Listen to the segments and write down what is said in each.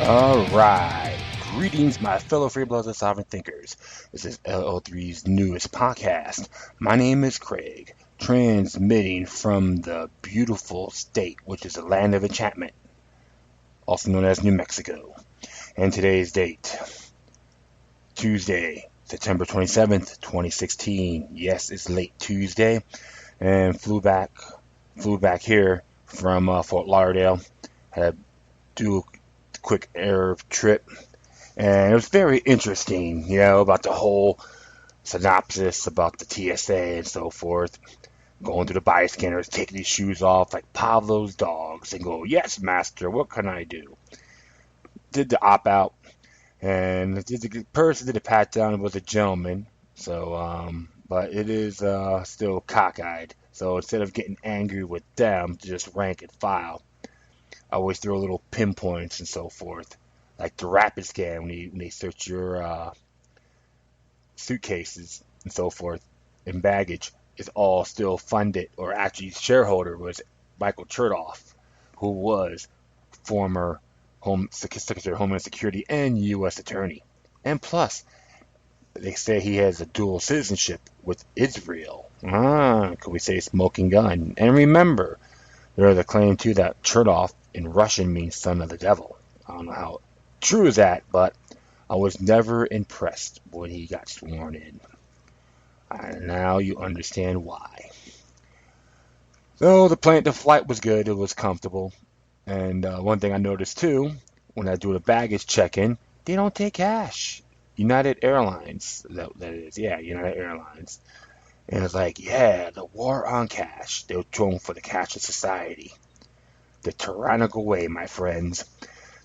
Alright, greetings my fellow free bloods and sovereign thinkers. This is LO3's newest podcast. My name is Craig, transmitting from the beautiful state, which is the land of enchantment, also known as New Mexico. And today's date, Tuesday, September 27th, 2016. Yes, it's late Tuesday, and flew back here from Fort Lauderdale. Had to do a quick air trip, and it was very interesting, about the whole synopsis about the TSA and so forth. Going through the body scanners, taking his shoes off like Pavlov's dogs, and go, "Yes, master, what can I do?" Did the op out, and the person did a pat down was a gentleman. So, but it is still cockeyed. So instead of getting angry with them, just rank and file. I always throw little pinpoints and so forth, like the rapid scan when they search your suitcases and so forth and baggage is all still funded, or actually shareholder was Michael Chertoff, who was former Secretary of Homeland Security and U.S. Attorney. And plus, they say he has a dual citizenship with Israel. Could we say smoking gun? And remember, there's a claim too that Chertoff in Russian means son of the devil. I don't know how true is that, but I was never impressed when he got sworn in. And now you understand why. So the flight was good. It was comfortable. And one thing I noticed too, when I do the baggage check-in, they don't take cash. United Airlines, that is, yeah, United Airlines. And it's like, yeah, the war on cash. They were thrown for the cashless society. The tyrannical way, my friends.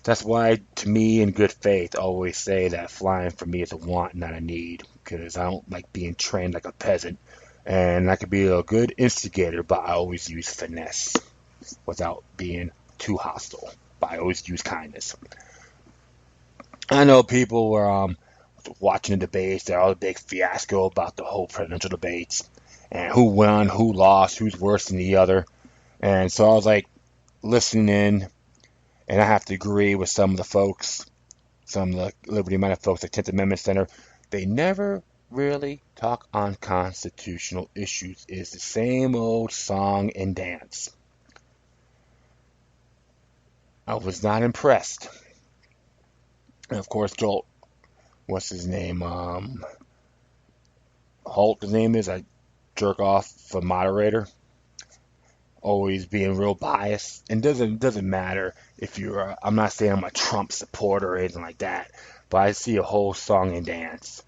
That's why, to me, in good faith, I always say that flying for me is a want, not a need, because I don't like being trained like a peasant. And I could be a good instigator, but I always use finesse without being too hostile. But I always use kindness. I know people were watching the debates. They're all a big fiasco about the whole presidential debates and who won, who lost, who's worse than the other. And so I was like listening in, and I have to agree with some of the folks, some of the liberty-minded folks at 10th Amendment Center. They never really talk on constitutional issues. It's the same old song and dance. I was not impressed. And of course, Joel, what's his name? Holt, his name is. I jerk off for moderator. Always being real biased, and doesn't matter if you're. I'm not saying I'm a Trump supporter or anything like that, but I see a whole song and dance.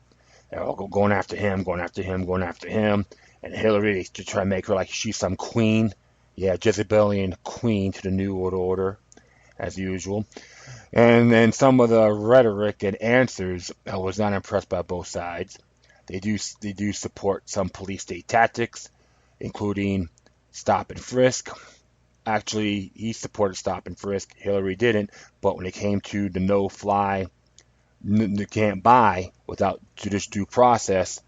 They're all going after him, going after him, going after him, and Hillary to try to make her like she's some queen. Yeah, Jezebelian queen to the New World Order, as usual. And then some of the rhetoric and answers, I was not impressed by both sides. They do support some police state tactics, including stop and frisk. Actually, he supported stop and frisk. Hillary didn't. But when it came to the no-fly, you can't buy without judicial due process,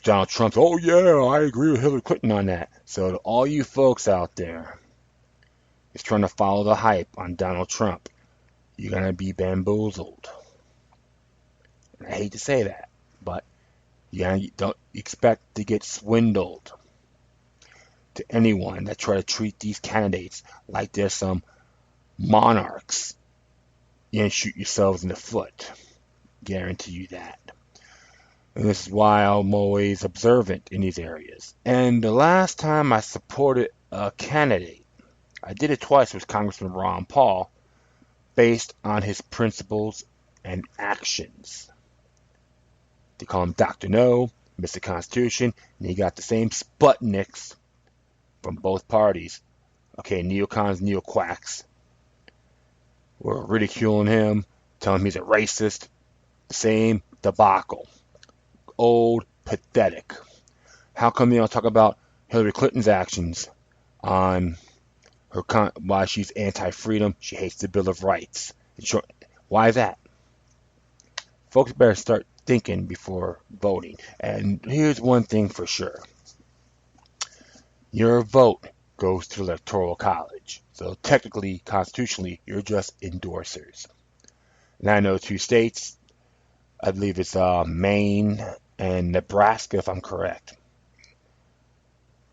Donald Trump's, "Oh yeah, I agree with Hillary Clinton on that." So to all you folks out there is trying to follow the hype on Donald Trump, you're going to be bamboozled. And I hate to say that, but you don't expect to get swindled. To anyone that try to treat these candidates like they're some monarchs, you shoot yourselves in the foot. Guarantee you that. And this is why I'm always observant in these areas. And the last time I supported a candidate, I did it twice with Congressman Ron Paul, based on his principles and actions. They call him Dr. No, Mr. Constitution, and he got the same Sputniks from both parties. Okay, neocons, neoquacks were ridiculing him, telling him he's a racist. Same debacle. Old, pathetic. How come they don't talk about Hillary Clinton's actions on her why she's anti-freedom, she hates the Bill of Rights? Why is that? Folks better start thinking before voting. And here's one thing for sure. Your vote goes to the Electoral College. So technically, constitutionally, you're just endorsers. And I know two states. I believe it's Maine and Nebraska, if I'm correct.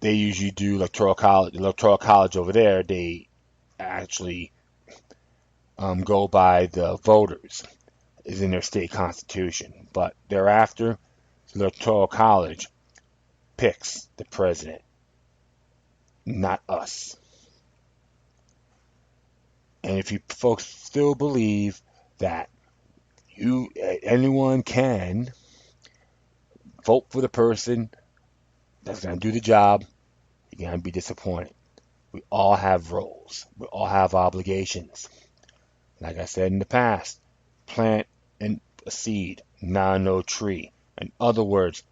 They usually do electoral college. Electoral college over there, they actually go by the voters is in their state constitution. But thereafter, the electoral college picks the president, not us. And if you folks still believe that anyone can vote for the person that's going to do the job, you're going to be disappointed. We all have roles. We all have obligations. Like I said in the past, plant a seed, now no tree. In other words,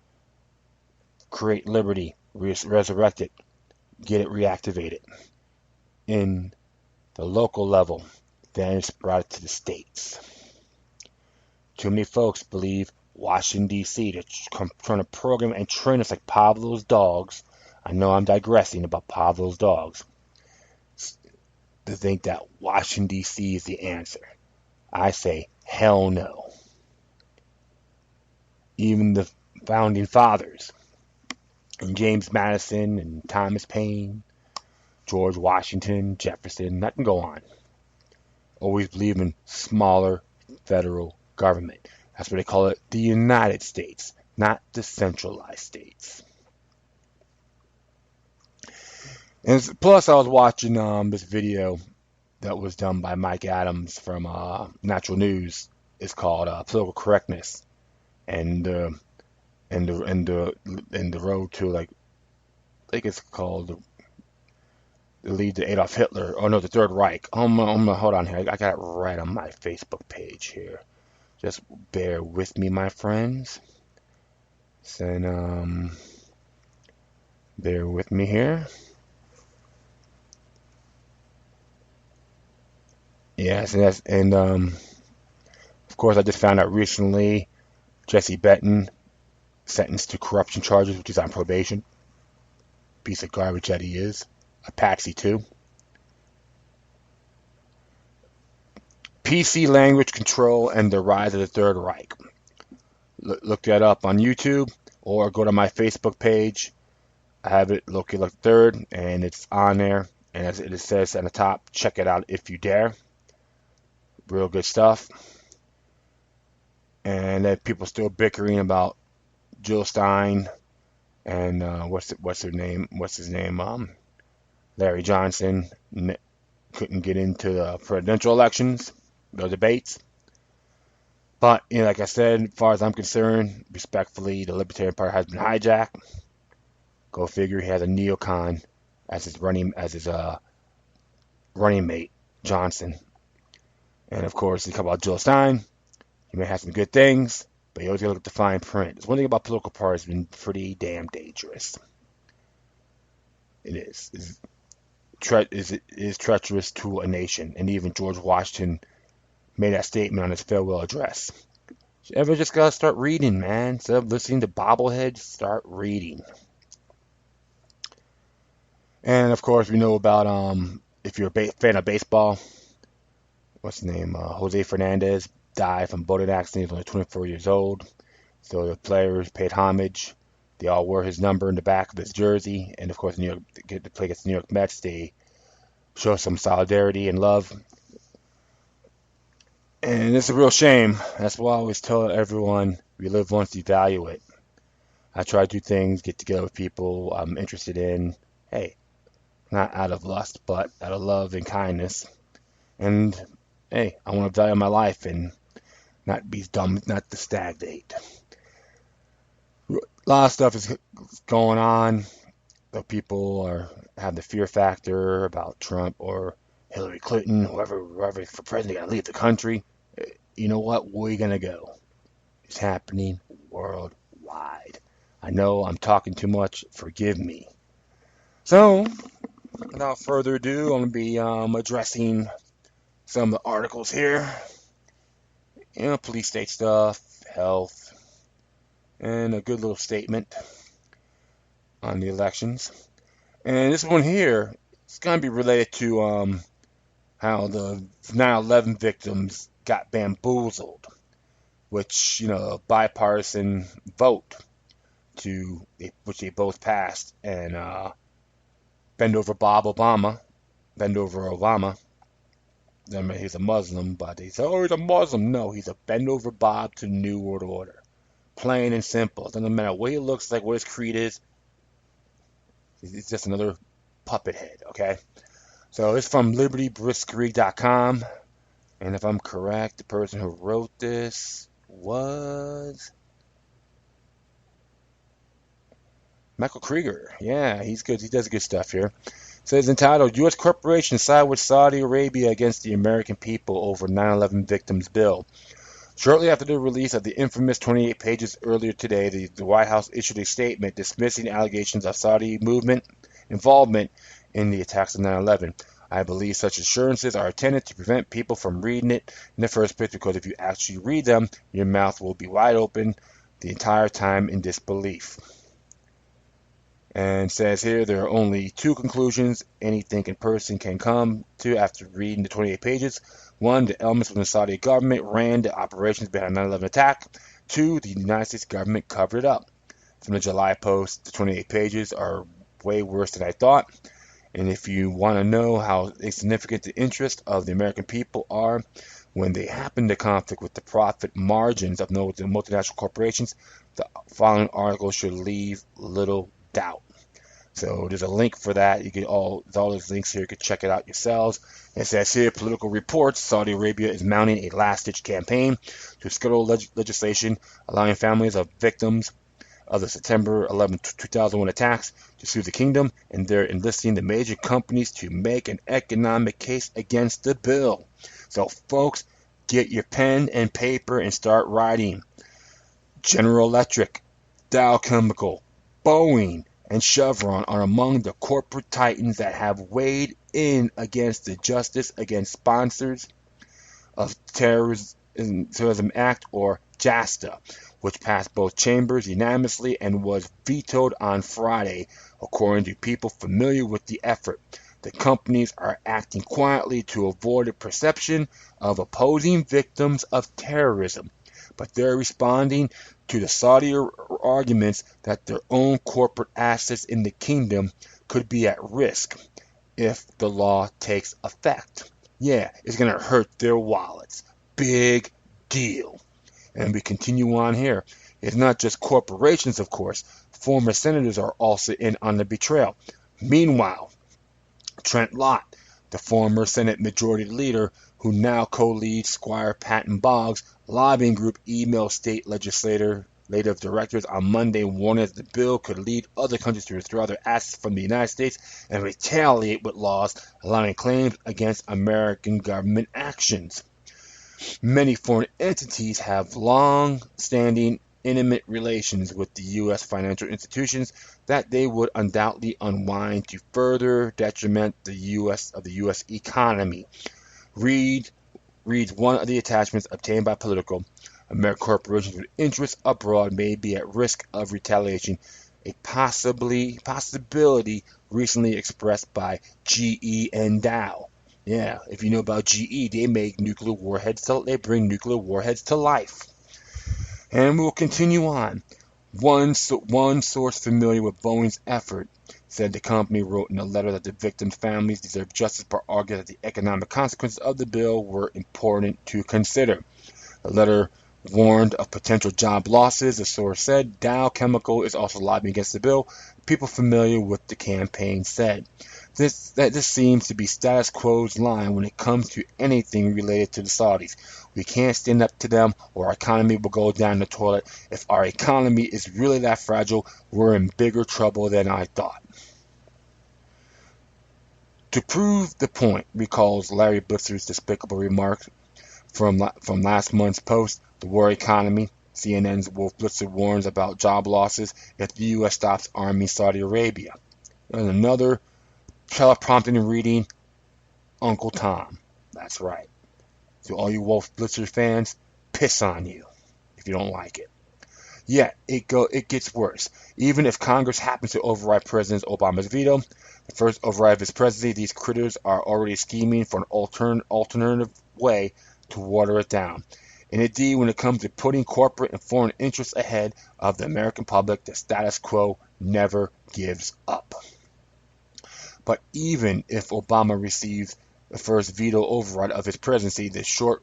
create liberty, resurrect it, get it reactivated in the local level, then it's brought to the states. Too many folks believe Washington, D.C., they're trying to program and train us like Pavlov's dogs. I know I'm digressing about Pavlov's dogs. To think that Washington, D.C. is the answer. I say, hell no. Even the founding fathers, and James Madison and Thomas Paine, George Washington, Jefferson, I can go on. Always believe in smaller federal government. That's what they call it, the United States, not the centralized states. And plus, I was watching this video that was done by Mike Adams from Natural News. It's called Political Correctness, and the road to I think it's called the lead to Adolf Hitler. Oh no, the Third Reich. Hold on here. I got it right on my Facebook page here. Just bear with me, my friends. Bear with me here. Yes, and of course I just found out recently Jesse Benton sentenced to corruption charges, which is on probation. Piece of garbage that he is. A patsy too. PC language control and the rise of the Third Reich. Look that up on YouTube or go to my Facebook page. I have it located like third, and it's on there. And as it says on the top, check it out if you dare. Real good stuff. And then people still bickering about Jill Stein and what's her name? What's his name? Larry Johnson couldn't get into the presidential elections, the debates. But like I said, as far as I'm concerned, respectfully, the Libertarian Party has been hijacked. Go figure. He has a neocon as his running mate, Johnson. And of course, you talk about Jill Stein. He may have some good things, but you always gotta look at the fine print. There's one thing about political parties that's been pretty damn dangerous. It is. It is treacherous to a nation, and even George Washington made that statement on his farewell address. You ever just gotta start reading, man. Instead of listening to bobbleheads, start reading. And of course, we know about if you're a fan of baseball, what's his name? Jose Fernandez died from boating accident. He was only 24 years old. So the players paid homage. They all wore his number in the back of his jersey. And of course, New York, to play against the New York Mets, they show some solidarity and love. And it's a real shame. That's why I always tell everyone, we live once, you value it. I try to do things, get together with people I'm interested in. Hey, not out of lust, but out of love and kindness. And hey, I want to value my life and not be dumb, not to stagnate. A lot of stuff is going on. The people have the fear factor about Trump or Hillary Clinton, whoever for president, gotta leave the country. You know what? Where are you gonna go? It's happening worldwide. I know I'm talking too much. Forgive me. So, without further ado, I'm gonna be addressing some of the articles here. Police state stuff, health, and a good little statement on the elections. And this one here, it's going to be related to how the 9/11 victims got bamboozled, which, a bipartisan vote which they both passed, and bend over Bob Obama, bend over Obama. I mean, he's a Muslim, but they say, oh, he's a Muslim. No, he's a bend over Bob to New World Order. Plain and simple. It doesn't matter what he looks like, what his creed is. He's just another puppet head, okay? So it's from libertybriskgreen.com. And if I'm correct, the person who wrote this was Michael Krieger. Yeah, he's good. He does good stuff here. So it's entitled, U.S. Corporations Side with Saudi Arabia Against the American People Over 9/11 Victims Bill. Shortly after the release of the infamous 28 pages earlier today, the White House issued a statement dismissing allegations of Saudi involvement in the attacks of 9/11. I believe such assurances are intended to prevent people from reading it in the first place, because if you actually read them, your mouth will be wide open the entire time in disbelief. And says here there are only two conclusions any thinking person can come to after reading the 28 pages. One, the elements from the Saudi government ran the operations behind the 9/11 attack. Two, the United States government covered it up. From the July Post, the 28 pages are way worse than I thought. And if you want to know how significant the interests of the American people are when they happen to conflict with the profit margins of multinational corporations, the following article should leave little doubt. So there's a link for that. You get all those links here. You can check it out yourselves. It says here, political reports, Saudi Arabia is mounting a last-ditch campaign to scuttle legislation allowing families of victims of the September 11, 2001 attacks to sue the kingdom, and they're enlisting the major companies to make an economic case against the bill. So, folks, get your pen and paper and start writing. General Electric, Dow Chemical, Boeing, and Chevron are among the corporate titans that have weighed in against the Justice Against Sponsors of Terrorism Act, or JASTA, which passed both chambers unanimously and was vetoed on Friday, according to people familiar with the effort. The companies are acting quietly to avoid the perception of opposing victims of terrorism, but they're responding to the Saudi arguments that their own corporate assets in the kingdom could be at risk if the law takes effect. Yeah, it's going to hurt their wallets. Big deal. And we continue on here. It's not just corporations, of course. Former senators are also in on the betrayal. Meanwhile, Trent Lott, the former Senate Majority Leader, who now co-leads Squire Patton Boggs' lobbying group, emailed state legislative directors on Monday, warning that the bill could lead other countries to withdraw their assets from the United States and retaliate with laws allowing claims against American government actions. Many foreign entities have long-standing intimate relations with the U.S. financial institutions that they would undoubtedly unwind to further detriment the U.S. economy. Reads one of the attachments obtained by Politico. American corporations with interests abroad may be at risk of retaliation, a possibility recently expressed by GE and Dow. Yeah, if you know about GE, they make nuclear warheads. They bring nuclear warheads to life. And we'll continue on. One source familiar with Boeing's effort said the company wrote in a letter that the victims' families deserve justice, but argued that the economic consequences of the bill were important to consider. The letter warned of potential job losses. The source said Dow Chemical is also lobbying against the bill. People familiar with the campaign said. This seems to be status quo's line when it comes to anything related to the Saudis. We can't stand up to them or our economy will go down the toilet. If our economy is really that fragile, we're in bigger trouble than I thought. To prove the point, recalls Larry Blitzer's despicable remarks from last month's Post, The War Economy. CNN's Wolf Blitzer warns about job losses if the U.S. stops arming Saudi Arabia. And another teleprompting reading, Uncle Tom. That's right. So all you Wolf Blitzer fans, piss on you if you don't like it. Yet, it gets worse. Even if Congress happens to override President Obama's veto, the first override of his presidency, these critters are already scheming for an alternative way to water it down. Indeed, when it comes to putting corporate and foreign interests ahead of the American public, the status quo never gives up. But even if Obama receives the first veto override of his presidency, the story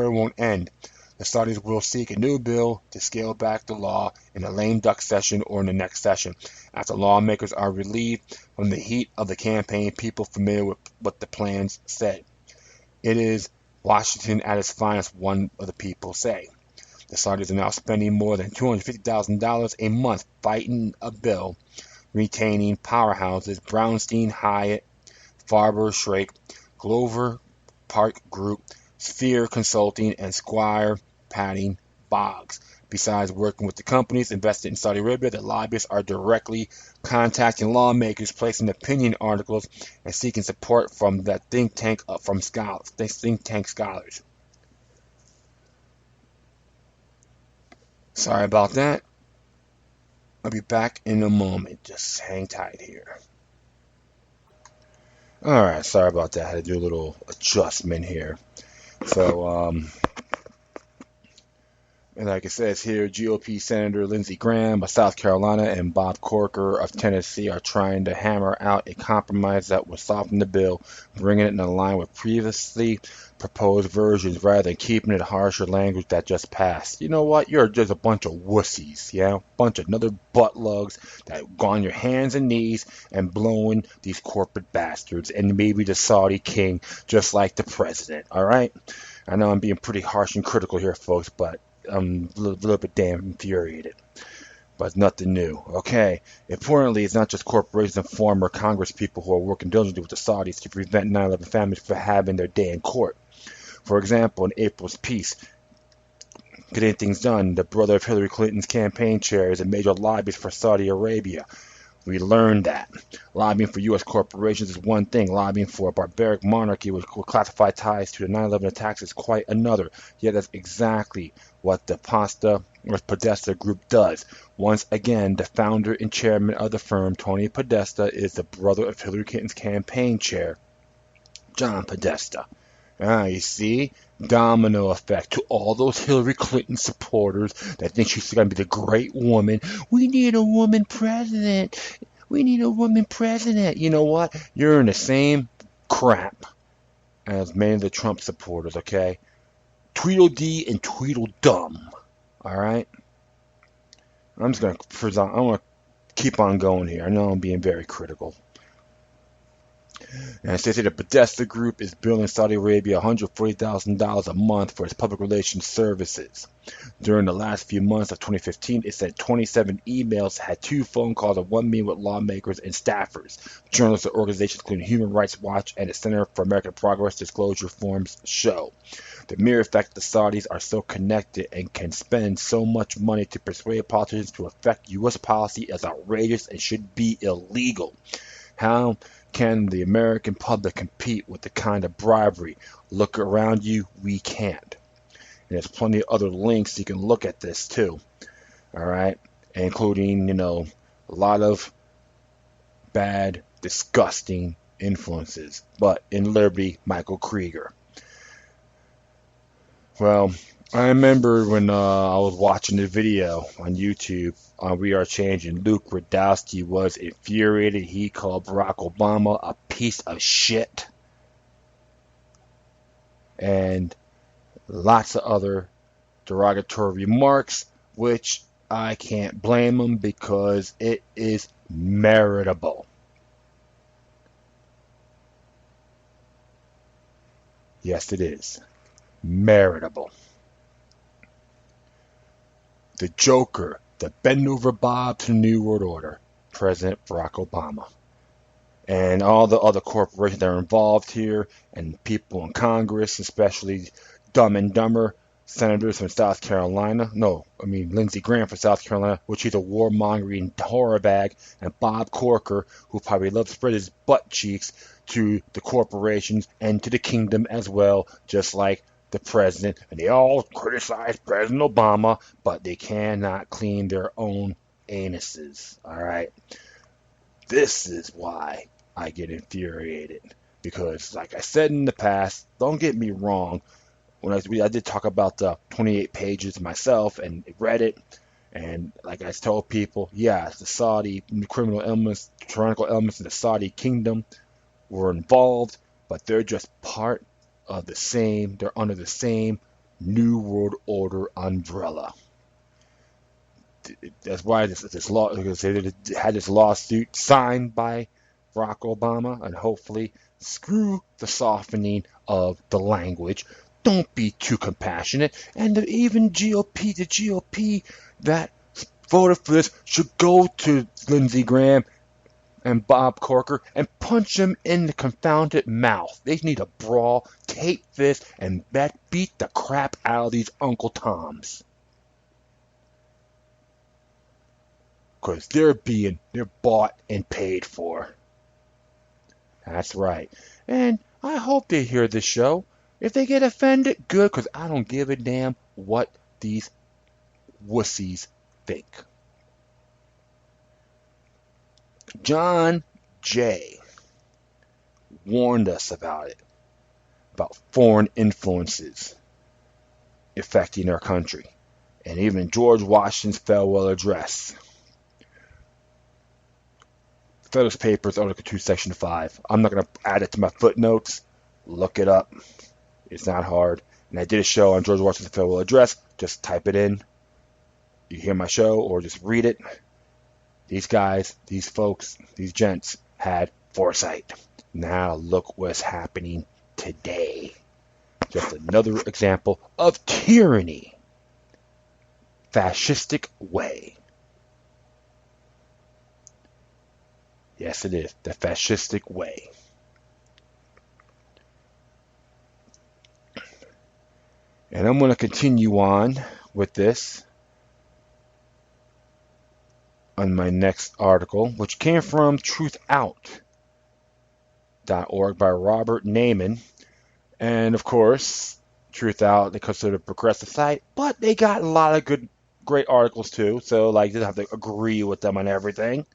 won't end. The Saudis will seek a new bill to scale back the law in a lame duck session or in the next session. After lawmakers are relieved from the heat of the campaign, people familiar with what the plans said. It is Washington at its finest, one of the people say. The Saudis are now spending more than $250,000 a month fighting a bill retaining powerhouses Brownstein, Hyatt, Farber Schraik, Glover Park Group, Sphere Consulting, and Squire Patting Boggs. Besides working with the companies invested in Saudi Arabia, the lobbyists are directly contacting lawmakers, placing opinion articles, and seeking support from the think tank scholars. Sorry about that. I'll be back in a moment. Just hang tight here. Alright, sorry about that. I had to do a little adjustment here. So, and like it says here, GOP Senator Lindsey Graham of South Carolina and Bob Corker of Tennessee are trying to hammer out a compromise that would soften the bill, bringing it in line with previously proposed versions rather than keeping it harsher language that just passed. You know what? You're just a bunch of wussies, yeah? Bunch of another butt lugs that go on your hands and knees and blowing these corporate bastards and maybe the Saudi king just like the president, all right? I know I'm being pretty harsh and critical here, folks, but I'm a little bit damn infuriated. But it's nothing new. Okay. Importantly, it's not just corporations and former Congress people who are working diligently with the Saudis to prevent 9/11 families from having their day in court. For example, in April's piece, Getting Things Done, the brother of Hillary Clinton's campaign chair is a major lobbyist for Saudi Arabia. We learned that. Lobbying for U.S. corporations is one thing. Lobbying for a barbaric monarchy with classified ties to the 9/11 attacks is quite another. Yet that's exactly what the Podesta Group does. Once again, the founder and chairman of the firm, Tony Podesta, is the brother of Hillary Clinton's campaign chair, John Podesta. You see? Domino effect to all those Hillary Clinton supporters that think she's going to be the great woman. We need a woman president. We need a woman president. You know what? You're in the same crap as many of the Trump supporters, okay? Tweedledee and Tweedledum. Alright? I'm just going to keep on going here. I know I'm being very critical. And it says here the Podesta Group is billing Saudi Arabia $140,000 a month for its public relations services. During the last few months of 2015, it sent 27 emails, had 2 phone calls, and 1 meeting with lawmakers and staffers. Journalists and organizations including Human Rights Watch and the Center for American Progress disclosure forms show. The mere fact that the Saudis are so connected and can spend so much money to persuade politicians to affect U.S. policy is outrageous and should be illegal. How can the American public compete with the kind of bribery? Look around you, we can't. And there's plenty of other links you can look at this too. Alright? Including, a lot of bad, disgusting influences. But in Liberty, Michael Krieger. Well, I remember when I was watching the video on YouTube on We Are Changing, Luke Radowski was infuriated. He called Barack Obama a piece of shit. And lots of other derogatory remarks, which I can't blame him because it is meritable. Yes, it is. Meritable. The Joker, the bend over Bob to the New World Order, President Barack Obama. And all the other corporations that are involved here, and people in Congress, especially Dumb and Dumber senators from South Carolina. Lindsey Graham from South Carolina, which he's a warmongering horror bag, and Bob Corker, who probably loves to spread his butt cheeks to the corporations and to the kingdom as well, just like the president. And they all criticize President Obama, but they cannot clean their own anuses. All right. This is why I get infuriated. Because, like I said in the past, don't get me wrong, when I did talk about the 28 pages myself and read it, and like I told people, yeah, the Saudi criminal elements, tyrannical elements in the Saudi kingdom were involved, but they're just part of the same, they're under the same New World Order umbrella. That's why this law, because they had this lawsuit signed by Barack Obama, and hopefully screw the softening of the language. Don't be too compassionate. And even the GOP that voted for this should go to Lindsey Graham and Bob Corker and punch him in the confounded mouth. They need a brawl. Take this and beat the crap out of these Uncle Toms. Because they're bought and paid for. That's right. And I hope they hear this show. If they get offended, good, because I don't give a damn what these wussies think. John Jay warned us about it, about foreign influences affecting our country, and even George Washington's farewell address. Vetoes Papers, Article 2, Section 5. I'm not going to add it to my footnotes. Look it up. It's not hard. And I did a show on George Washington's farewell address. Just type it in. You hear my show or just read it. These guys, these folks, these gents had foresight. Now look what's happening today. Just another example of tyranny. Fascistic way. Yes, it is. The fascistic way. And I'm going to continue on with this on my next article, which came from truthout.org by Robert Naiman. And of course, Truthout, they consider a progressive site, but they got a lot of great articles too. So like, you don't have to agree with them on everything,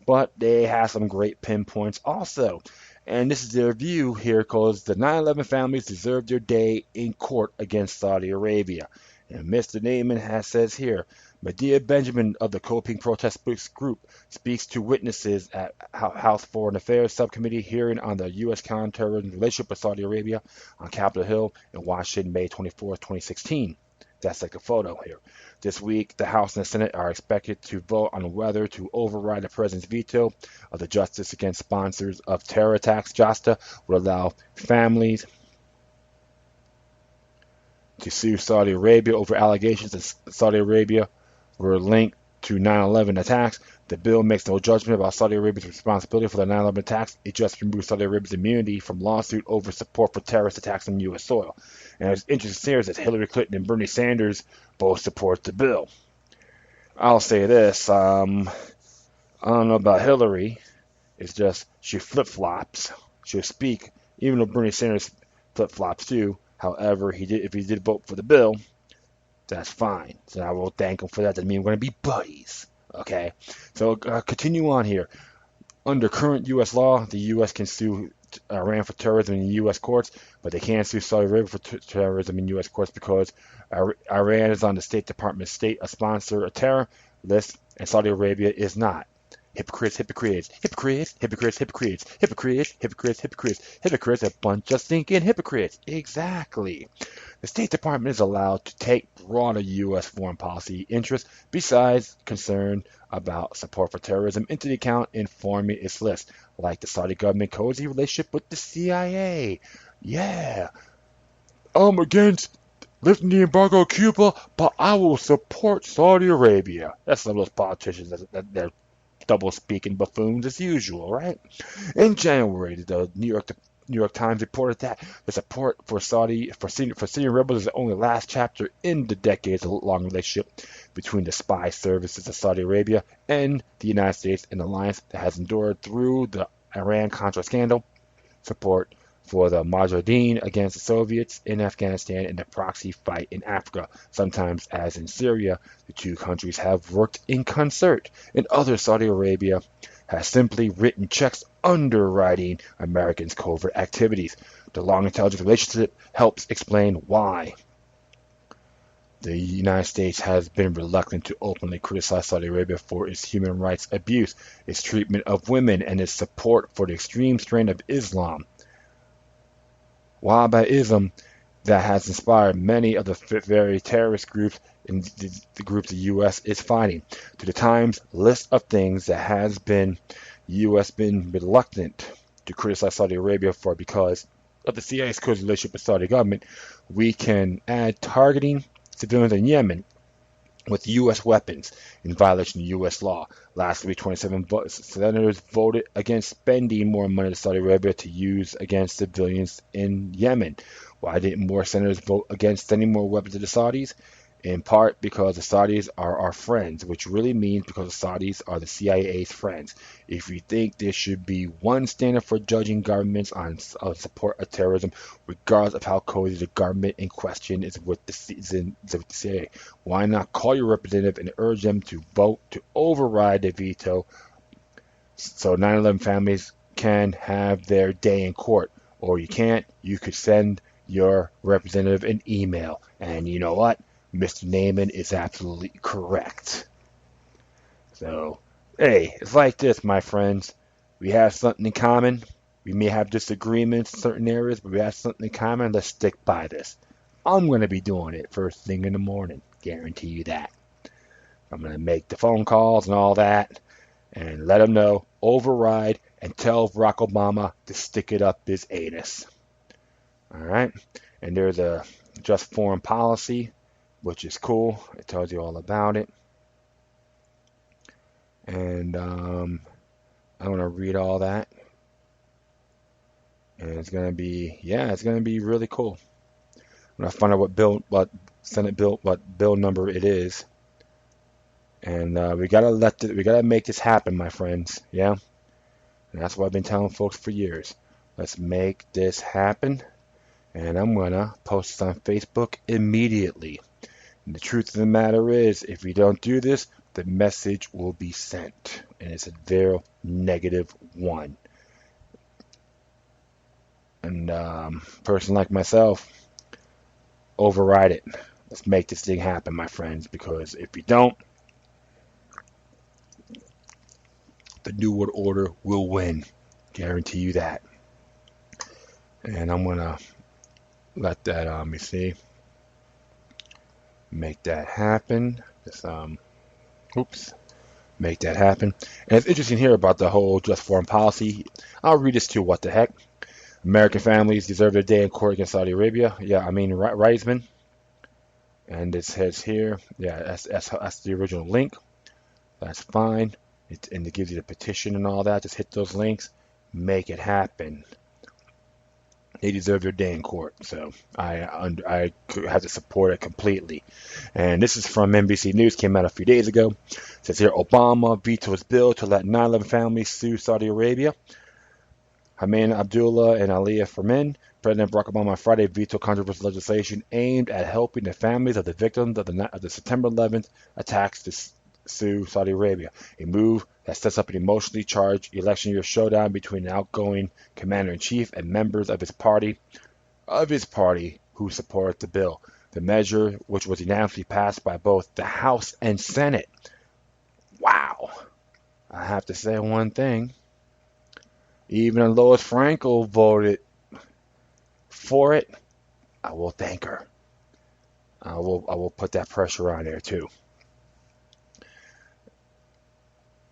but they have some great pinpoints also. And this is their view here, because the 9/11 families deserve their day in court against Saudi Arabia. And Mr. Naiman says here, Medea Benjamin of the Coping Protest Group speaks to witnesses at House Foreign Affairs Subcommittee hearing on the U.S. counterterrorism relationship with Saudi Arabia on Capitol Hill in Washington, May 24, 2016. That's like a photo here. This week, the House and the Senate are expected to vote on whether to override the president's veto of the Justice Against Sponsors of Terror Attacks. JASTA would allow families to sue Saudi Arabia over allegations that Saudi Arabia were linked to 9/11 attacks. The bill makes no judgment about Saudi Arabia's responsibility for the 9/11 attacks. It just removes Saudi Arabia's immunity from lawsuit over support for terrorist attacks on U.S. soil. And it's interesting here is that Hillary Clinton and Bernie Sanders both support the bill. I'll say this, I don't know about Hillary. It's just she flip-flops. She'll speak, even though Bernie Sanders flip-flops too. However, if he did vote for the bill, that's fine. So I will thank him for that. Doesn't mean we're going to be buddies. Okay? So continue on here. Under current U.S. law, the U.S. can sue Iran for terrorism in U.S. courts, but they can't sue Saudi Arabia for terrorism in U.S. courts because Iran is on the State Department a sponsor of terror list, and Saudi Arabia is not. Hypocrites, hypocrites, hypocrites, hypocrites, hypocrites, hypocrites, hypocrites, hypocrites, hypocrites, a bunch of stinking hypocrites. Exactly. The State Department is allowed to take broader U.S. foreign policy interests besides concern about support for terrorism into the account in forming its list, like the Saudi government cozy relationship with the CIA. Yeah. I'm against lifting the embargo on Cuba, but I will support Saudi Arabia. That's some of those politicians that they're double-speaking buffoons as usual, right? In January, the New York Times reported that the support for Syrian rebels is the only last chapter in the decades-long relationship between the spy services of Saudi Arabia and the United States, an alliance that has endured through the Iran-Contra scandal. Support for the Mujahideen against the Soviets in Afghanistan and the proxy fight in Africa. Sometimes, as in Syria, the two countries have worked in concert. In others, Saudi Arabia has simply written checks underwriting Americans' covert activities. The long intelligence relationship helps explain why the United States has been reluctant to openly criticize Saudi Arabia for its human rights abuse, its treatment of women, and its support for the extreme strain of Islam. Wahhabism that has inspired many of the very terrorist groups in the groups the U.S. is fighting. To the Times list of things that has been U.S. been reluctant to criticize Saudi Arabia for because of the CIA's close relationship with Saudi government, we can add targeting civilians in Yemen with U.S. weapons in violation of U.S. law. Last week, 27 senators voted against spending more money to Saudi Arabia to use against civilians in Yemen. Why didn't more senators vote against sending more weapons to the Saudis? In part because the Saudis are our friends, which really means because the Saudis are the CIA's friends. If you think there should be one standard for judging governments on support of terrorism, regardless of how cozy the government in question is with the CIA, why not call your representative and urge them to vote to override the veto so 9/11 families can have their day in court? Or you can't, you could send your representative an email. And you know what? Mr. Naaman is absolutely correct. So, hey, it's like this, my friends. We have something in common. We may have disagreements in certain areas, but we have something in common. Let's stick by this. I'm going to be doing it first thing in the morning. Guarantee you that. I'm going to make the phone calls and all that and let them know, override, and tell Barack Obama to stick it up his anus. All right? And there's a just foreign policy, which is cool. It tells you all about it. And I'm going to read all that. And it's going to be, it's going to be really cool. I'm going to find out what Senate bill, what bill number it is. And we got to make this happen, my friends. Yeah? And that's what I've been telling folks for years. Let's make this happen. And I'm going to post this on Facebook immediately. And the truth of the matter is, if we don't do this, the message will be sent. And it's a very negative one. And a person like myself, override it. Let's make this thing happen, my friends. Because if we don't, the New World Order will win. Guarantee you that. And I'm going to let that, let me see. Make that happen. Just, make that happen. And it's interesting here about the whole just foreign policy. I'll read this too. What the heck? American families deserve their day in court against Saudi Arabia. Yeah, I mean Reisman. And it says here, that's the original link. That's fine. And it gives you the petition and all that. Just hit those links. Make it happen. They deserve their day in court. So I have to support it completely. And this is from NBC News. Came out a few days ago. It says here, Obama vetoes bill to let 9/11 families sue Saudi Arabia. Haman Abdullah and Aliyah Fermin. President Barack Obama on Friday vetoed controversial legislation aimed at helping the families of the victims of the September 11th attacks to sue Saudi Arabia, a move that sets up an emotionally charged election year showdown between an outgoing commander-in-chief and members of his party who support the bill. The measure, which was unanimously passed by both the House and Senate. Wow. I have to say one thing. Even Lois Frankel voted for it. I will thank her. I will put that pressure on there too.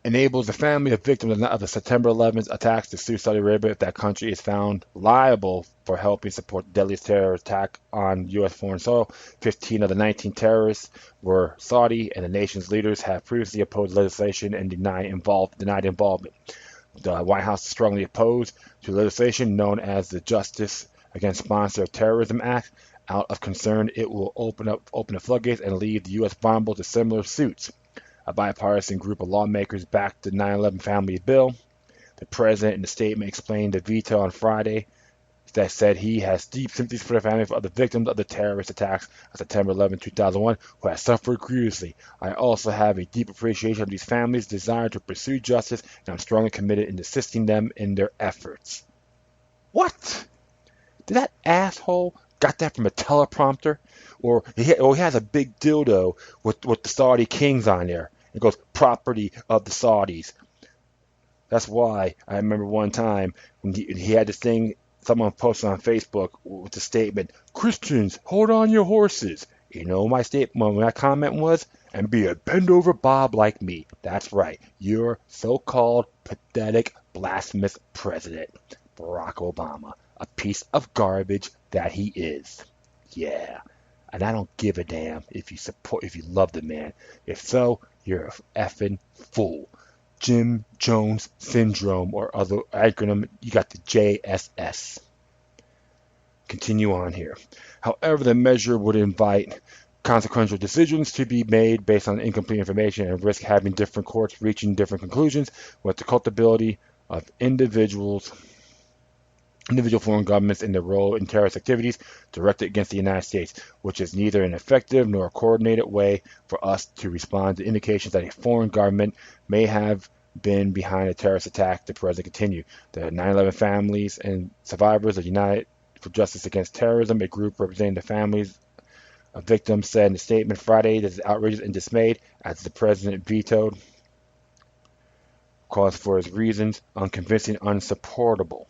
Enables the family of victims of the September 11th attacks to sue Saudi Arabia if that country is found liable for helping support the deadliest terror attack on U.S. foreign soil. 15 of the 19 terrorists were Saudi, and the nation's leaders have previously opposed legislation and denied involvement. The White House is strongly opposed to legislation known as the Justice Against Sponsor of Terrorism Act. Out of concern, it will open the floodgates and leave the U.S. vulnerable to similar suits. A bipartisan group of lawmakers backed the 9/11 family bill. The president in the statement explained the veto on Friday that said he has deep sympathies for the families of the victims of the terrorist attacks on September 11, 2001, who have suffered grievously. I also have a deep appreciation of these families' desire to pursue justice, and I'm strongly committed in assisting them in their efforts. What? Did that asshole got that from a teleprompter? Or he has a big dildo with the Saudi kings on there. It goes, property of the Saudis. That's why I remember one time when he had this thing, someone posted on Facebook with the statement, Christians, hold on your horses. You know my statement, my comment was, and be a bend over Bob like me. That's right, your so-called pathetic, blasphemous president, Barack Obama, a piece of garbage that he is. Yeah, and I don't give a damn if you love the man. If so, you're a effing fool. Jim Jones syndrome, or other acronym, you got the JSS. Continue on here. However, the measure would invite consequential decisions to be made based on incomplete information and risk having different courts reaching different conclusions with the culpability of individual foreign governments in their role in terrorist activities directed against the United States, which is neither an effective nor a coordinated way for us to respond to indications that a foreign government may have been behind a terrorist attack, the president continued. The 9/11 families and survivors of United for Justice Against Terrorism, a group representing the families of victims, said in a statement Friday that it's outrageous and dismayed as the president vetoed cause for his reasons unconvincing, unsupportable.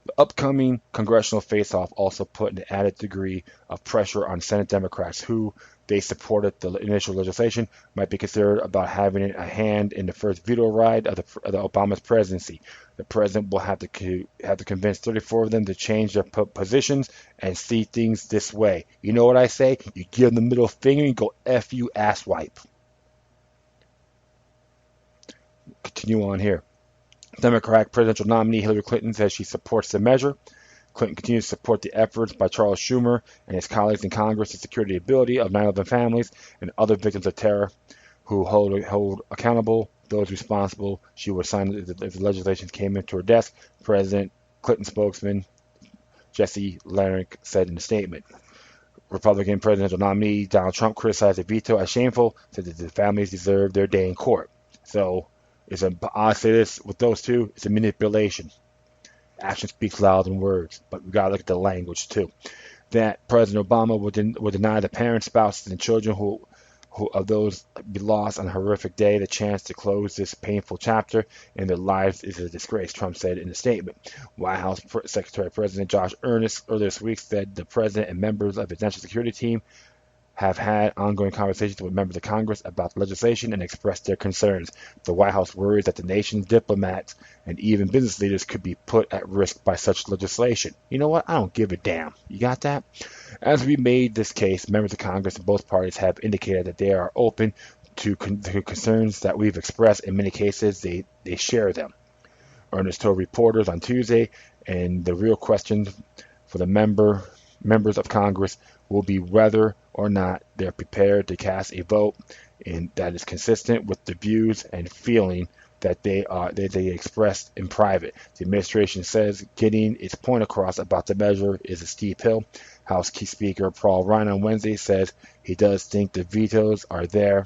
The upcoming congressional face-off also put an added degree of pressure on Senate Democrats who they supported the initial legislation might be considered about having a hand in the first veto ride of the Obama's presidency. The president will have to convince 34 of them to change their positions and see things this way. You know what I say? You give them the middle finger and go F you asswipe. Continue on here. Democratic presidential nominee Hillary Clinton says she supports the measure. Clinton continues to support the efforts by Charles Schumer and his colleagues in Congress to secure the ability of 9/11 families and other victims of terror who hold accountable those responsible. She would sign if the legislation came into her desk, President Clinton spokesman Jesse Lanick said in a statement. Republican presidential nominee Donald Trump criticized the veto as shameful, said that the families deserve their day in court. So I say this with those two, it's a manipulation. Action speaks louder than words, but we gotta look at the language too. That President Obama would deny the parents, spouses, and children who of those be lost on a horrific day the chance to close this painful chapter in their lives is a disgrace, Trump said in a statement. White House Secretary President Josh Earnest earlier this week said the president and members of his national security team have had ongoing conversations with members of Congress about the legislation and expressed their concerns. The White House worries that the nation's diplomats and even business leaders could be put at risk by such legislation. You know what? I don't give a damn. You got that? As we made this case, members of Congress in both parties have indicated that they are open to concerns that we've expressed. In many cases, they share them. Ernest told reporters on Tuesday, and the real question for the members of Congress will be whether or not they're prepared to cast a vote that is consistent with the views and feeling that they expressed in private. The administration says getting its point across about the measure is a steep hill. House Speaker Paul Ryan on Wednesday says he does think the votes are there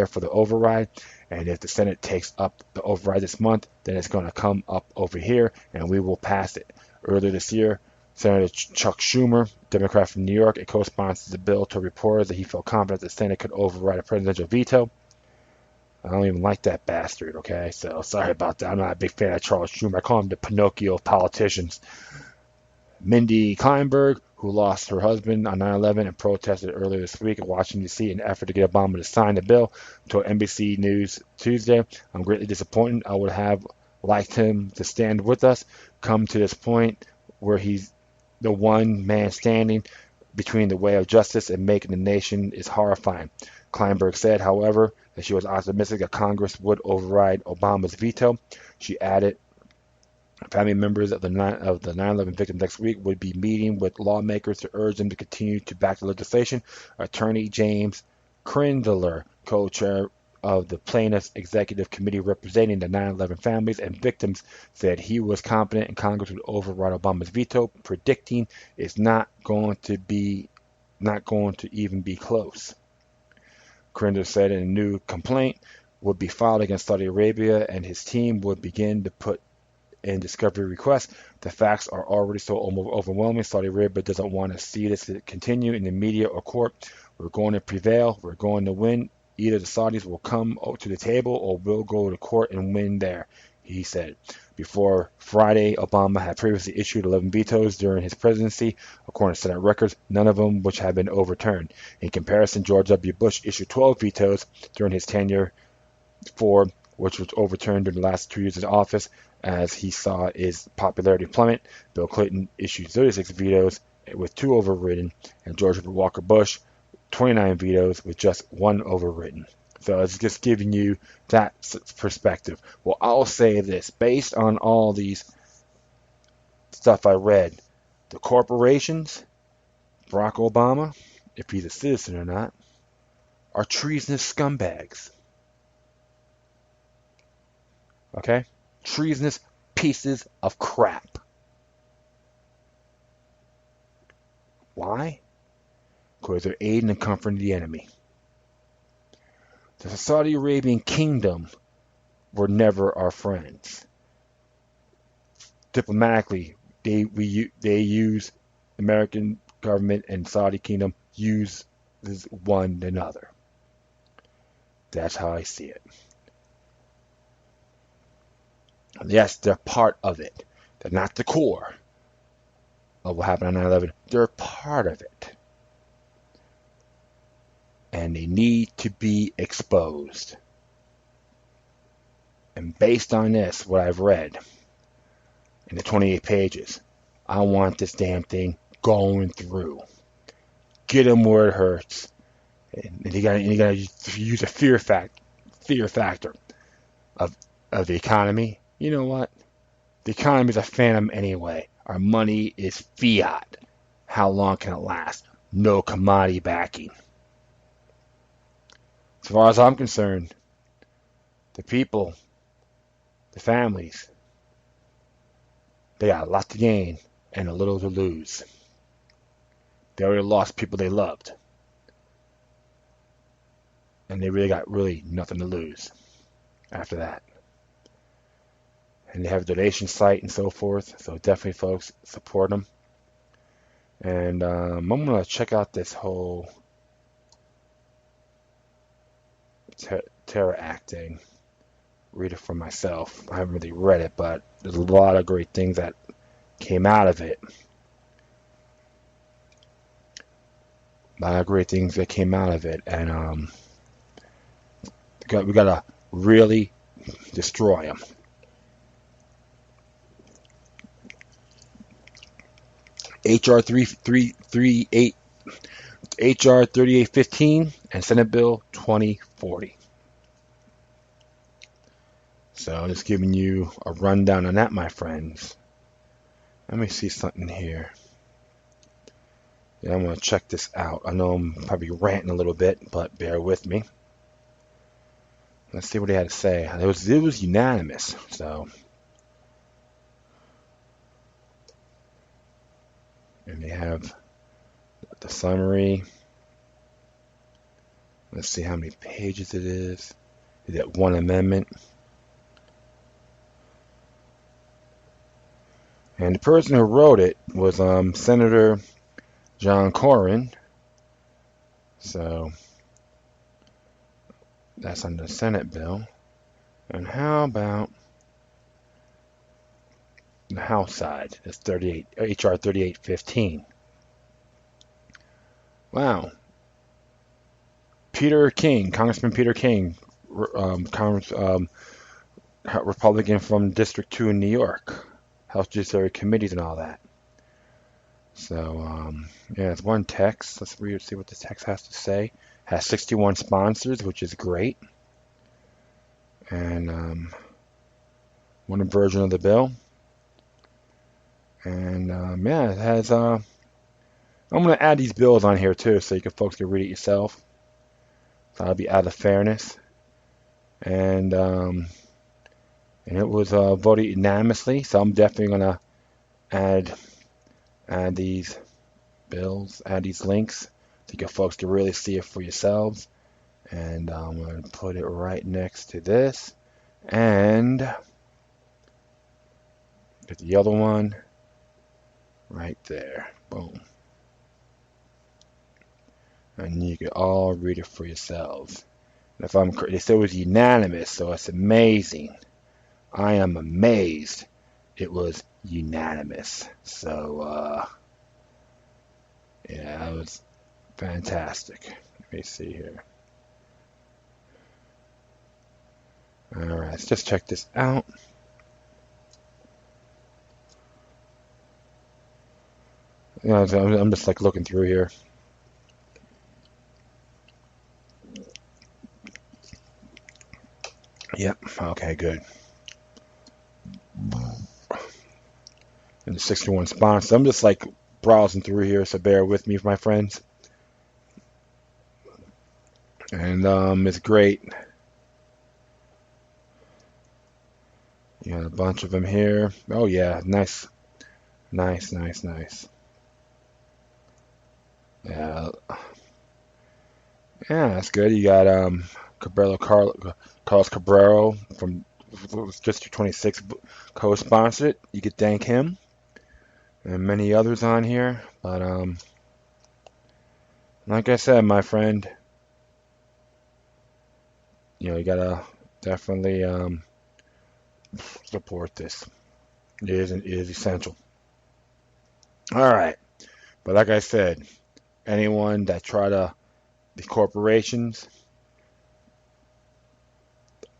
for the override, and if the Senate takes up the override this month, then it's going to come up over here and we will pass it. Earlier this year, Senator Chuck Schumer, Democrat from New York, co-sponsored the bill, told reporters that he felt confident the Senate could override a presidential veto. I don't even like that bastard, okay? So sorry about that. I'm not a big fan of Charles Schumer. I call him the Pinocchio of politicians. Mindy Kleinberg, who lost her husband on 9/11 and protested earlier this week in Washington, D.C. in an effort to get Obama to sign the bill, told NBC News Tuesday, I'm greatly disappointed. I would have liked him to stand with us, come to this point where he's the one man standing between the way of justice and making the nation is horrifying. Kleinberg said, however, that she was optimistic that Congress would override Obama's veto. She added, family members of the 9/11 victims next week would be meeting with lawmakers to urge them to continue to back the legislation. Attorney James Crindler, co-chair of the plaintiffs' executive committee representing the 9/11 families and victims, said he was confident in Congress would override Obama's veto, predicting it's not going to even be close. Crindler said a new complaint would be filed against Saudi Arabia, and his team would begin to put and discovery requests. The facts are already so overwhelming. Saudi Arabia doesn't want to see this continue in the media or court. We're going to prevail. We're going to win. Either the Saudis will come to the table or we'll go to court and win there, he said. Before Friday, Obama had previously issued 11 vetoes during his presidency, according to Senate records, none of them which have been overturned. In comparison, George W. Bush issued 12 vetoes during his tenure, 4 which was overturned during the last 2 years in office as he saw his popularity plummet. Bill Clinton issued 36 vetoes with 2 overridden, and George Walker Bush 29 vetoes with just 1 overridden. So it's just giving you that perspective. Well, I'll say this, based on all these stuff I read, the corporations, Barack Obama, if he's a citizen or not, are treasonous scumbags. Okay? Treasonous pieces of crap. Why? Because they're aiding and comforting the enemy. The Saudi Arabian kingdom were never our friends. Diplomatically, they use American government and Saudi kingdom use one another. That's how I see it. Yes, they're part of it. They're not the core of what happened on 9/11. They're part of it. And they need to be exposed. And based on this, what I've read in the 28 pages, I want this damn thing going through. Get them where it hurts. And you gotta use a fear factor of the economy. You know what? The economy is a phantom anyway. Our money is fiat. How long can it last? No commodity backing. As far as I'm concerned, the people, the families, they got a lot to gain and a little to lose. They already lost people they loved. And they really got nothing to lose after that. And they have a donation site and so forth. So definitely, folks, support them. And I'm going to check out this whole terror act thing. Read it for myself. I haven't really read it, but there's a lot of great things that came out of it. And we gotta really destroy them. HR 3815 and Senate Bill 2040. So just giving you a rundown on that, my friends. Let me see something here. Yeah, I'm going to check this out. I know I'm probably ranting a little bit, but bear with me. Let's see what they had to say. It was unanimous, so. And they have the summary. Let's see how many pages it is. Is that one amendment? And the person who wrote it was Senator John Cornyn. So that's on the Senate bill. And how about the House side? It's HR 3815. Wow. Congressman Peter King, Republican from District 2 in New York, House Judiciary Committees and all that. So, yeah, it's one text. Let's see what the text has to say. Has 61 sponsors, which is great. And one version of the bill. And, yeah, it has... I'm going to add these bills on here, too, so folks can read it yourself. So that'll be out of fairness. And it was voted unanimously, so I'm definitely going to add these bills, add these links, so you folks can really see it for yourselves. And I'm going to put it right next to this. And Put the other one right there. Boom. And you can all read it for yourselves. If I'm correct, they said it was unanimous, so it's amazing. I am amazed it was unanimous. So, yeah, it was fantastic. Let me see here. All right, let's just check this out. You know, I'm just like looking through here. Yep. Okay, good. And the 61 sponsors. I'm just like browsing through here, so bear with me, my friends. And it's great. You got a bunch of them here. Oh yeah, nice, nice, nice, nice. Yeah, yeah, that's good. You got Carlos Cabrero from District 26 co-sponsored it. You could thank him and many others on here. But like I said, my friend, you gotta definitely support this. It is essential. All right, but like I said, anyone that the corporations,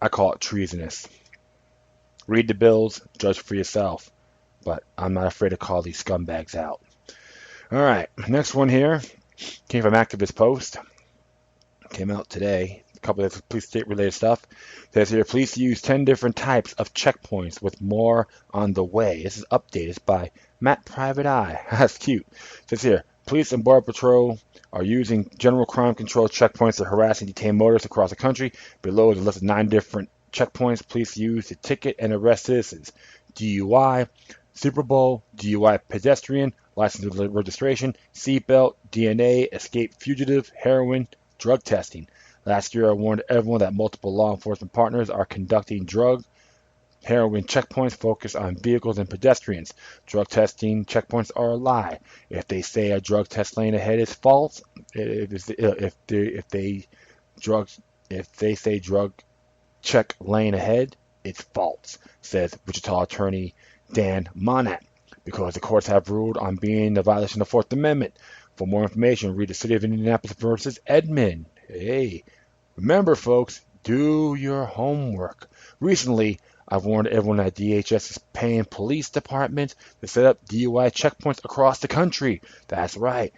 I call it treasonous. Read the bills, judge for yourself. But I'm not afraid to call these scumbags out. All right, next one here came from Activist Post. Came out today. A couple of police state related stuff. It says here, police use 10 different types of checkpoints with more on the way. This is updated by Matt Private Eye. That's cute. It says here, police and border patrol are using general crime control checkpoints to harass and detain motorists across the country. Below is a list of 9 different checkpoints police use to ticket and arrest citizens. DUI, Super Bowl, DUI pedestrian, license registration, seatbelt, DNA, escape fugitive, heroin, drug testing. Last year, I warned everyone that multiple law enforcement partners are conducting drug, heroin checkpoints focused on vehicles and pedestrians. Drug testing checkpoints are a lie. If they say a drug test lane ahead is false, if they say drug check lane ahead, it's false, says Wichita attorney Dan Monat, because the courts have ruled on being a violation of the Fourth Amendment. For more information, read the City of Indianapolis versus Edmond. Hey, remember, folks, do your homework. Recently, I've warned everyone that DHS is paying police departments to set up DUI checkpoints across the country. That's right.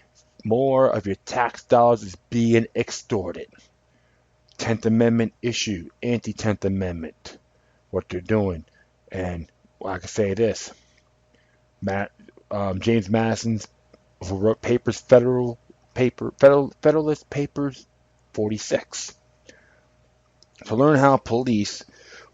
More of your tax dollars is being extorted. 10th Amendment issue, anti-10th Amendment, what they're doing. And I can say this, James Madison's, who wrote Federalist Papers 46. To learn how police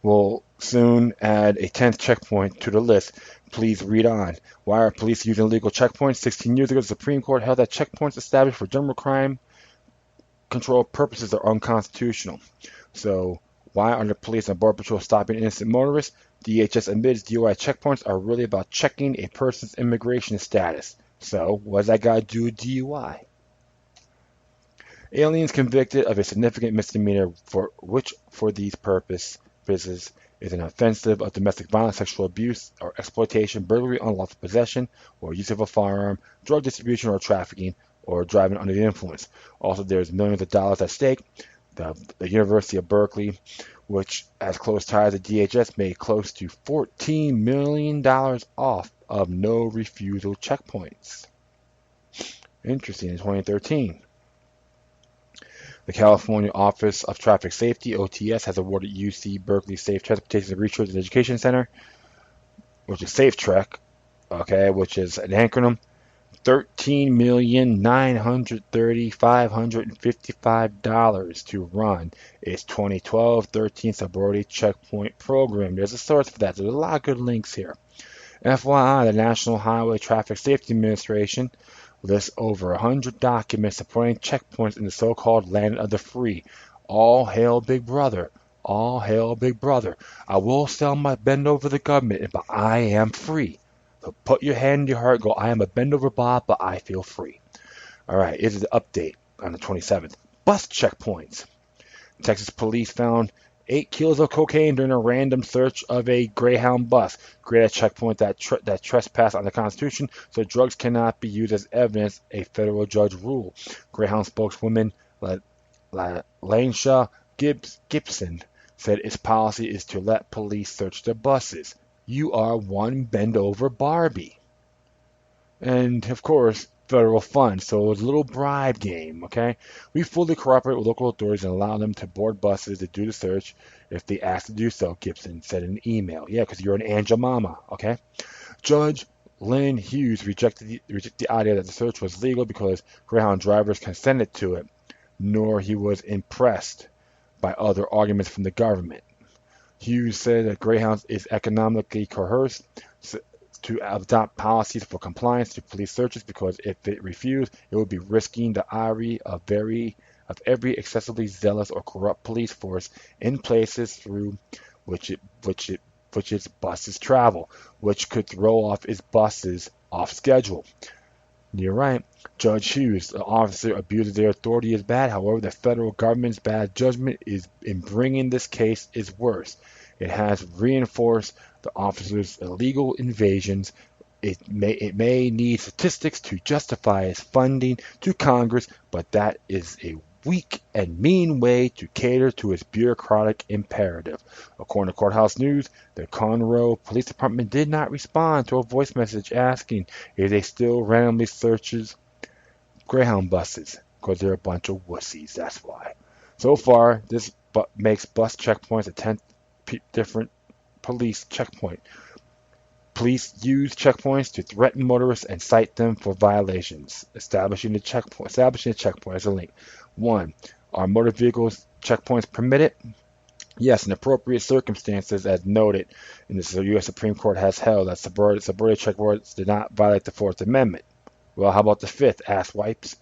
will soon add a 10th checkpoint to the list, please read on. Why are police using illegal checkpoints? 16 years ago, the Supreme Court held that checkpoints established for general crime control purposes are unconstitutional. So why are the police and border patrol stopping innocent motorists? DHS admits DUI checkpoints are really about checking a person's immigration status. So what does that got to do with DUI? Aliens convicted of a significant misdemeanor for these purposes is an offensive of domestic violence, sexual abuse or exploitation, burglary, unlawful possession or use of a firearm, drug distribution or trafficking, or driving under the influence. Also, there's millions of dollars at stake. The University of Berkeley, which has close ties to DHS, made close to $14 million off of no refusal checkpoints. Interesting. In 2013, the California Office of Traffic Safety, OTS, has awarded UC Berkeley Safe Transportation Research and Education Center, which is SafeTrek, okay, which is an acronym, $13,930,555 to run its 2012 13 Sobriety Checkpoint Program. There's a source for that. There's a lot of good links here. FYI, the National Highway Traffic Safety Administration lists over 100 documents supporting checkpoints in the so-called land of the free. All hail Big Brother. All hail Big Brother. I will sell my bend over the government, but I am free. So put your hand in your heart and go, I am a bend over Bob, but I feel free. All right, here's the update on the 27th. Bus checkpoints. Texas police found 8 kilos of cocaine during a random search of a Greyhound bus. Create a checkpoint that trespass on the Constitution, so drugs cannot be used as evidence, a federal judge ruled. Greyhound spokeswoman Lanesha Gibson said its policy is to let police search the buses. You are one bend over Barbie. And of course, federal funds. So it was a little bribe game, okay? We fully cooperate with local authorities and allow them to board buses to do the search if they ask to do so, Gibson said in an email. Yeah, because you're an Angel Mama, okay? Judge Lynn Hughes rejected the idea that the search was legal because Greyhound drivers consented to it, nor he was impressed by other arguments from the government. Hughes said that Greyhound is economically coerced to adopt policies for compliance to police searches because if it refused, it would be risking the ire of every excessively zealous or corrupt police force in places through which its buses travel, which could throw off its buses off schedule. You're right. Judge Hughes, the officer abuse of their authority is bad. However, the federal government's bad judgment is in bringing this case is worse. It has reinforced the officer's illegal invasions. It may need statistics to justify its funding to Congress, but that is a weak and mean way to cater to its bureaucratic imperative. According to Courthouse News, the Conroe Police Department did not respond to a voice message asking if they still randomly searches Greyhound buses, because they're a bunch of wussies, that's why. So far, this makes bus checkpoints a 10th different police checkpoint. Police use checkpoints to threaten motorists and cite them for violations. Establishing a checkpoint is a link. 1. Are motor vehicles checkpoints permitted? Yes, in appropriate circumstances, as noted in the U.S. Supreme Court has held that suburban checkpoints did not violate the Fourth Amendment. Well, how about the Fifth, asswipes?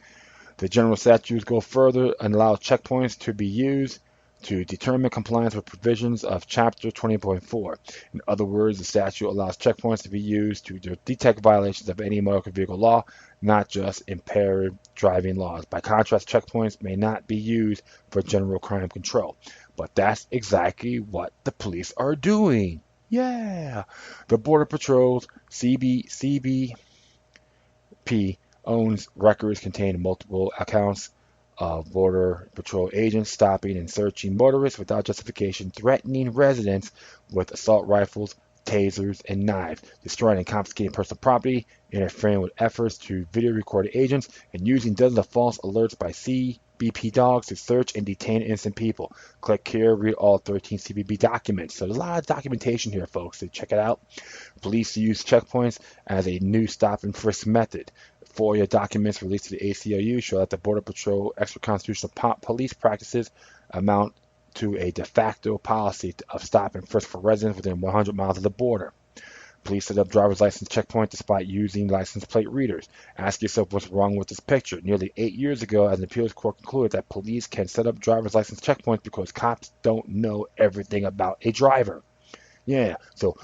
The general statutes go further and allow checkpoints to be used to determine compliance with provisions of Chapter 20.4. In other words, the statute allows checkpoints to be used to detect violations of any motor vehicle law, not just impaired driving laws. By contrast, checkpoints may not be used for general crime control. But that's exactly what the police are doing. Yeah! The Border Patrol's CBP owns records containing multiple accounts of Border Patrol agents stopping and searching motorists without justification, threatening residents with assault rifles, tasers, and knives, destroying and confiscating personal property, interfering with efforts to video record agents, and using dozens of false alerts by CBP dogs to search and detain innocent people. Click here, read all 13 CBP documents. So there's a lot of documentation here, folks, so check it out. Police use checkpoints as a new stop and frisk method. FOIA documents released to the ACLU show that the Border Patrol extra-constitutional police practices amount to a de facto policy of stop and frisk for residents within 100 miles of the border. Police set up driver's license checkpoint despite using license plate readers. Ask yourself what's wrong with this picture. Nearly 8 years ago, an appeals court concluded that police can set up driver's license checkpoints because cops don't know everything about a driver. Yeah, so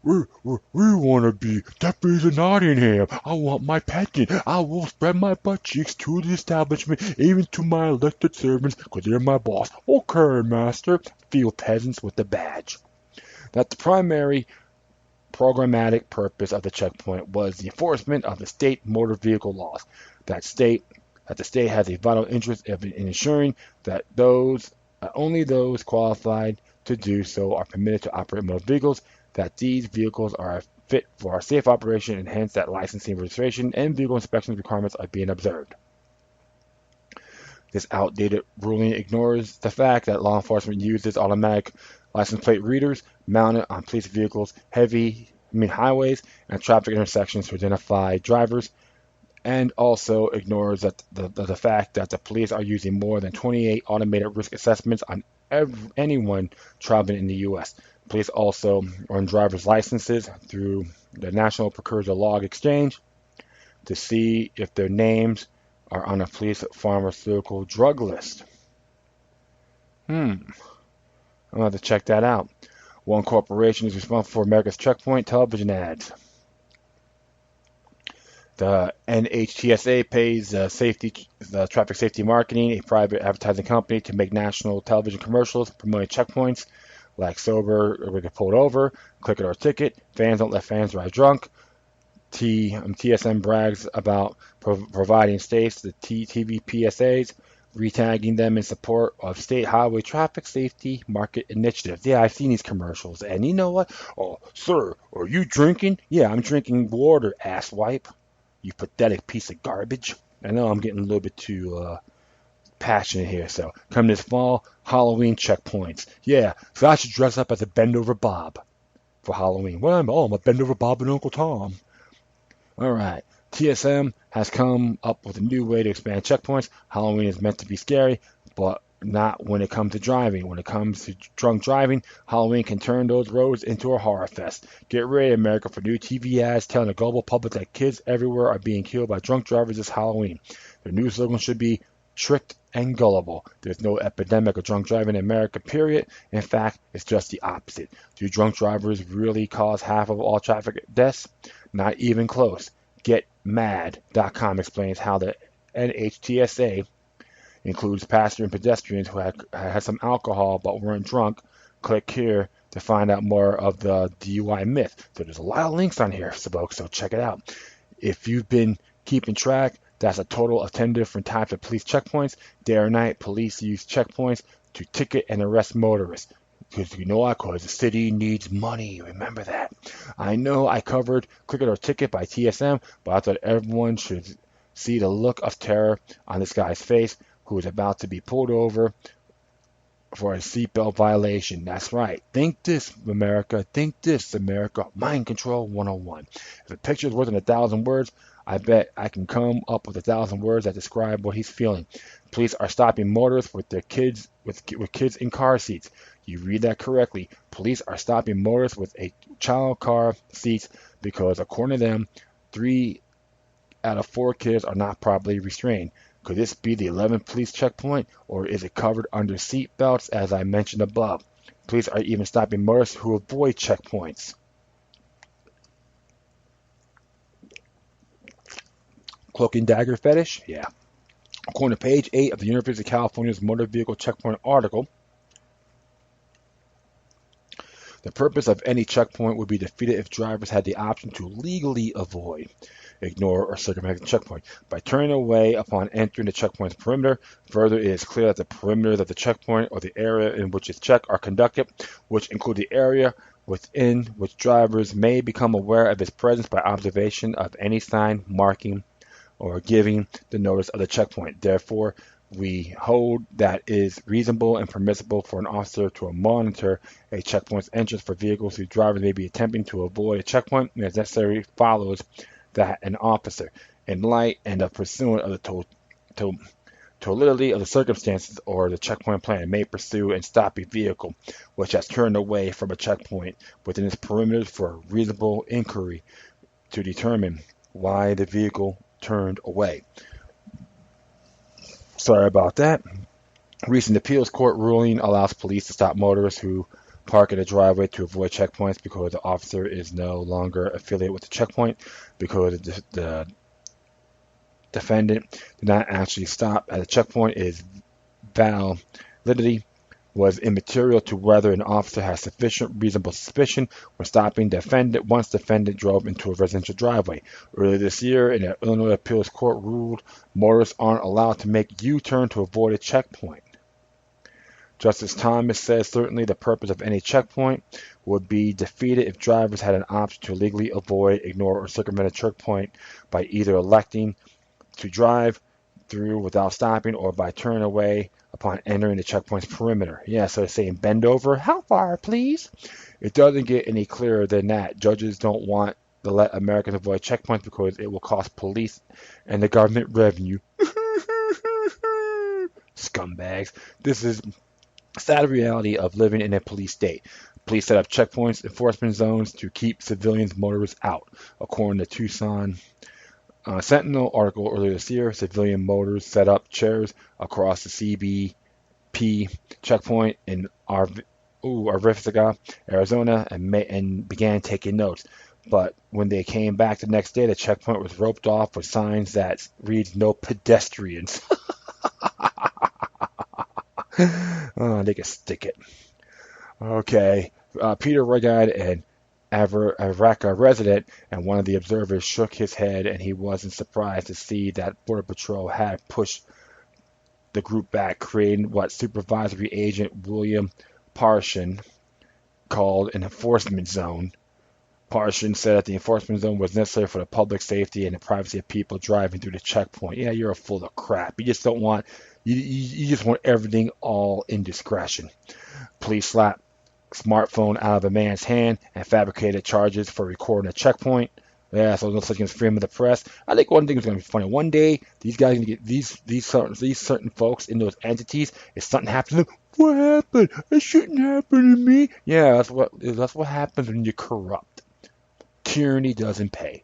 we want to be deputies in Nottingham. I want my pension. I will spread my butt cheeks to the establishment, even to my elected servants, because they're my boss. Okay, master. Field peasants with the badge. That the primary programmatic purpose of the checkpoint was the enforcement of the state motor vehicle laws. That the state has a vital interest in ensuring that only those qualified to do so are permitted to operate motor vehicles, that these vehicles are fit for a safe operation, and hence that licensing, registration, and vehicle inspection requirements are being observed. This outdated ruling ignores the fact that law enforcement uses automatic license plate readers mounted on police vehicles, highways, and traffic intersections to identify drivers, and also ignores that the fact that the police are using more than 28 automated risk assessments on anyone traveling in the U.S. Police also run driver's licenses through the National Precursor Log Exchange to see if their names are on a police pharmaceutical drug list. I'm going to have to check that out. One corporation is responsible for America's checkpoint television ads. The NHTSA pays the Traffic Safety Marketing, a private advertising company, to make national television commercials promoting checkpoints like sober or we get pulled over, click it or ticket, fans don't let fans drive drunk. TSM brags about providing states the TV PSAs, retagging them in support of state highway traffic safety market initiatives. Yeah, I've seen these commercials, and you know what? Oh, sir, are you drinking? Yeah, I'm drinking water, asswipe. You pathetic piece of garbage. I know I'm getting a little bit too passionate here. So, come this fall, Halloween checkpoints. Yeah, so I should dress up as a bend over Bob for Halloween. Well, I'm a bend over Bob and Uncle Tom. All right. TSM has come up with a new way to expand checkpoints. Halloween is meant to be scary, but not when it comes to driving. When it comes to drunk driving, Halloween can turn those roads into a horror fest. Get ready, America, for new TV ads telling the global public that kids everywhere are being killed by drunk drivers this Halloween. Their new slogan should be tricked and gullible. There's no epidemic of drunk driving in America, period. In fact, it's just the opposite. Do drunk drivers really cause half of all traffic deaths? Not even close. GetMad.com explains how the NHTSA includes passenger and pedestrians who had some alcohol but weren't drunk. Click here to find out more of the DUI myth. So there's a lot of links on here, folks, so check it out. If you've been keeping track, that's a total of 10 different types of police checkpoints. Day or night, police use checkpoints to ticket and arrest motorists. Because you know why? Because the city needs money. Remember that. I know I covered Click It or Ticket by TSM, but I thought everyone should see the look of terror on this guy's face who is about to be pulled over for a seatbelt violation. That's right. Think this, America. Think this, America. Mind Control 101. If a picture is worth 1,000 words, I bet I can come up with 1,000 words that describe what he's feeling. Police are stopping motorists with their kids with kids in car seats. You read that correctly. Police are stopping motorists with a child car seats because, according to them, 3 out of 4 kids are not properly restrained. Could this be the 11th police checkpoint, or is it covered under seat belts, as I mentioned above? Police are even stopping motorists who avoid checkpoints. Cloak and dagger fetish? Yeah. According to page 8 of the University of California's Motor Vehicle Checkpoint article, the purpose of any checkpoint would be defeated if drivers had the option to legally avoid, ignore, or circumvent the checkpoint by turning away upon entering the checkpoint's perimeter. Further, it is clear that the perimeters of the checkpoint or the area in which its check are conducted, which include the area within which drivers may become aware of its presence by observation of any sign marking or giving the notice of the checkpoint. Therefore, we hold that it is reasonable and permissible for an officer to monitor a checkpoint's entrance for vehicles whose drivers may be attempting to avoid a checkpoint, and as necessary follows that an officer, in light and of pursuant of the totality of the circumstances or the checkpoint plan, may pursue and stop a vehicle which has turned away from a checkpoint within its perimeters for a reasonable inquiry to determine why the vehicle turned away. Sorry about that. Recent appeals court ruling allows police to stop motorists who park in a driveway to avoid checkpoints because the officer is no longer affiliated with the checkpoint, because the defendant did not actually stop at a checkpoint. Is validity was immaterial to whether an officer has sufficient reasonable suspicion when stopping defendant once defendant drove into a residential driveway. Earlier this year, an Illinois appeals court ruled motorists aren't allowed to make U-turn to avoid a checkpoint. Justice Thomas says certainly the purpose of any checkpoint would be defeated if drivers had an option to legally avoid, ignore, or circumvent a checkpoint by either electing to drive through without stopping or by turning away upon entering the checkpoint's perimeter. Yeah, so it's saying bend over. How far, please? It doesn't get any clearer than that. Judges don't want to let Americans avoid checkpoints because it will cost police and the government revenue. Scumbags. This is a sad reality of living in a police state. Police set up checkpoints, enforcement zones to keep civilians motorists out. According to Tucson Sentinel article earlier this year, civilian motors set up chairs across the CBP key checkpoint in Arvifica, Arizona, and began taking notes. But when they came back the next day, the checkpoint was roped off with signs that reads "No pedestrians." Oh, they can stick it. Okay. Peter Regard, an Avraka resident, and one of the observers shook his head, and he wasn't surprised to see that Border Patrol had pushed the group back, creating what Supervisory Agent William Parshin called an enforcement zone. Parshin said that the enforcement zone was necessary for the public safety and the privacy of people driving through the checkpoint. Yeah, you're full of crap. You just don't want, you just want everything all in discretion. Police slapped smartphone out of a man's hand and fabricated charges for recording a checkpoint. Yeah, so no such thing as freedom of the press. I think one thing is going to be funny. One day, these guys are going to get these certain folks in those entities. If something happens to them, what happened? It shouldn't happen to me. Yeah, that's what happens when you're corrupt. Tyranny doesn't pay.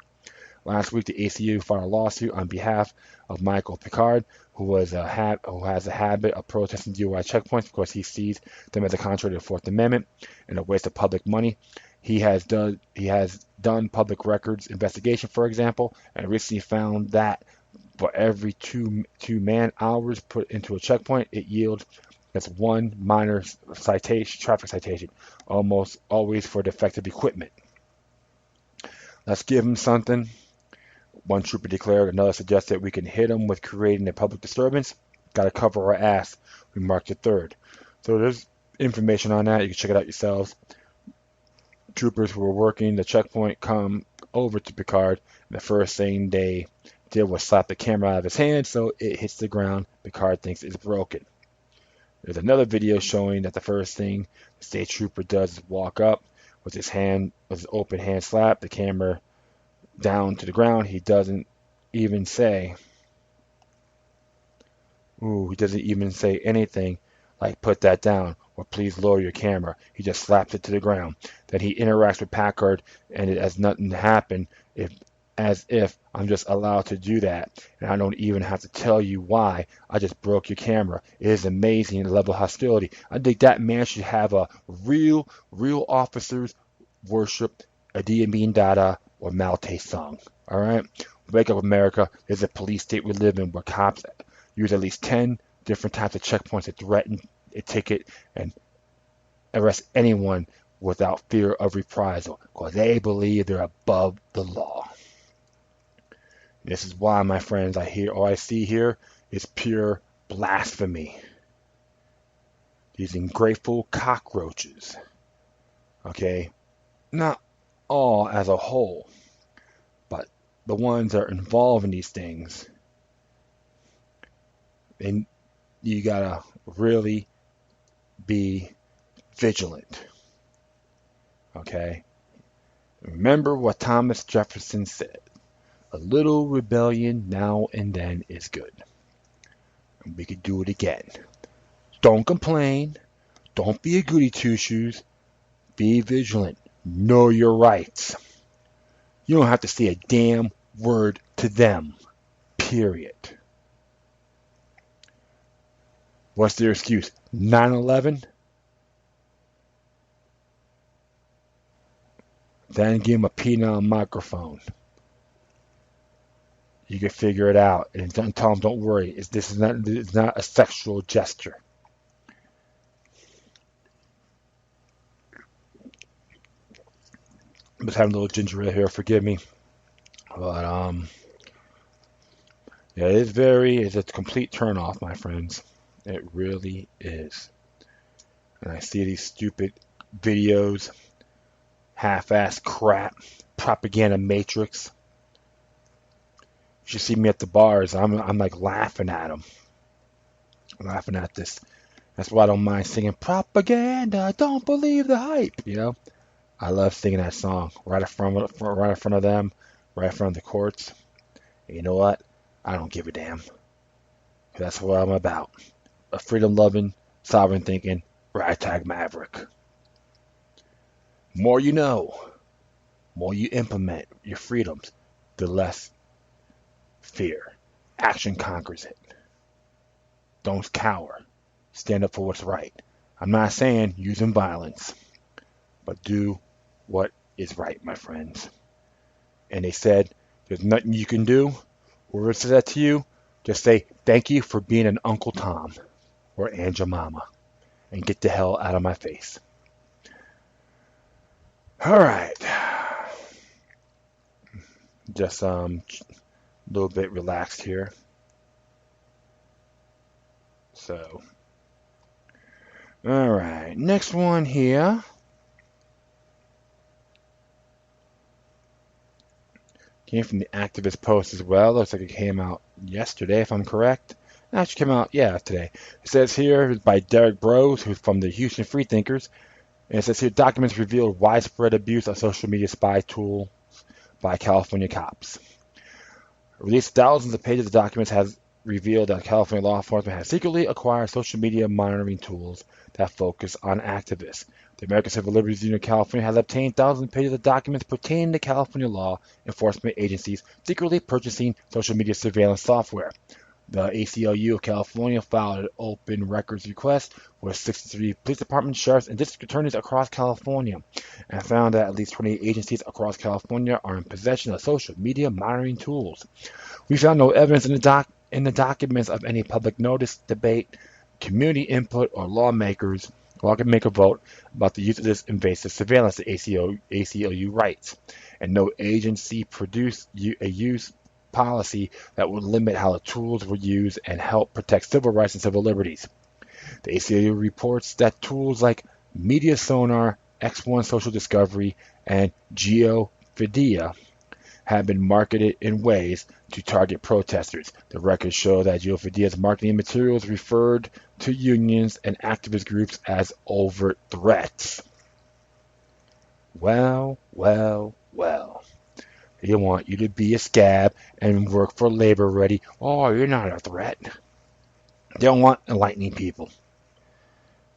Last week, the ACU filed a lawsuit on behalf of Michael Picard, who has a habit of protesting DUI checkpoints because he sees them as a contrary to the Fourth Amendment and a waste of public money. He has done public records investigation, for example, and recently found that for every two man hours put into a checkpoint, it yields that's one minor traffic citation, almost always for defective equipment. Let's give him something. One trooper declared, another suggested we can hit him with creating a public disturbance. Got to cover our ass, remarked the third. So there's information on that. You can check it out yourselves. Troopers who were working the checkpoint come over to Picard. And the first thing they did was slap the camera out of his hand so it hits the ground. Picard thinks it's broken. There's another video showing that the first thing the state trooper does is walk up with his open hand slap the camera down to the ground. He doesn't even say anything like put that down or please lower your camera. He just slaps it to the ground. Then he interacts with Packard and it has nothing happened, as if I'm just allowed to do that and I don't even have to tell you why. I just broke your camera. It is amazing the level of hostility. I think that man should have a real officers worship Idi Amin Dada or Malte song. All right? Wake up, America. There's a police state we live in where cops use at least 10 different types of checkpoints to threaten a ticket and arrest anyone without fear of reprisal because they believe they're above the law. This is why, my friends, all I see here is pure blasphemy. These ungrateful cockroaches. Okay? Not all as a whole, but the ones that are involved in these things, and you gotta really be vigilant. Okay? Remember what Thomas Jefferson said. A little rebellion now and then is good. And we could do it again. Don't complain. Don't be a goody two-shoes. Be vigilant. Know your rights. You don't have to say a damn word to them. Period. What's their excuse? 9/11? Then give them a penile microphone. You can figure it out. And tell them, don't worry. This is not a sexual gesture. I'm just having a little ginger ale here. Forgive me. But, yeah, it's a complete turnoff, my friends. It really is. And I see these stupid videos, half-assed crap, propaganda matrix. You should see me at the bars. I'm like laughing at them. I'm laughing at this. That's why I don't mind singing propaganda. Don't believe the hype. You know, I love singing that song right in front of them, right in front of the courts. And you know what? I don't give a damn. That's what I'm about. A freedom-loving, sovereign-thinking, ragtag maverick. More you know, more you implement your freedoms, the less fear. Action conquers it. Don't cower. stand up for what's right. I'm not saying using violence, but do what is right, my friends. And they said, there's nothing you can do. Whoever says that to you, just say, thank you for being an Uncle Tom or Aunt your mama, and get the hell out of my face. All right. Just a little bit relaxed here. So, all right. Next one here. Came from the Activist Post as well. Looks like it came out yesterday, if I'm correct. It actually came out, today. It says here, by Derek Brose, who's from the Houston Freethinkers. And it says here, documents revealed widespread abuse of social media spy tool by California cops. Released thousands of pages of documents has revealed that California law enforcement has secretly acquired social media monitoring tools that focus on activists. The American Civil Liberties Union of California has obtained thousands of pages of documents pertaining to California law enforcement agencies secretly purchasing social media surveillance software. The ACLU of California filed an open records request with 63 police departments, sheriffs, and district attorneys across California, and found that at least 28 agencies across California are in possession of social media monitoring tools. We found no evidence in the documents of any public notice, debate, community input, or lawmaker vote about the use of this invasive surveillance, the ACLU writes, and no agency produced a use policy that would limit how the tools were used and help protect civil rights and civil liberties. The ACLU reports that tools like Media Sonar, X1 Social Discovery, and GeoFidea have been marketed in ways to target protesters. The records show that GeoFidea's marketing materials referred to unions and activist groups as overt threats. Well. They want you to be a scab and work for Labor Ready. Oh, you're not a threat. They don't want enlightening people.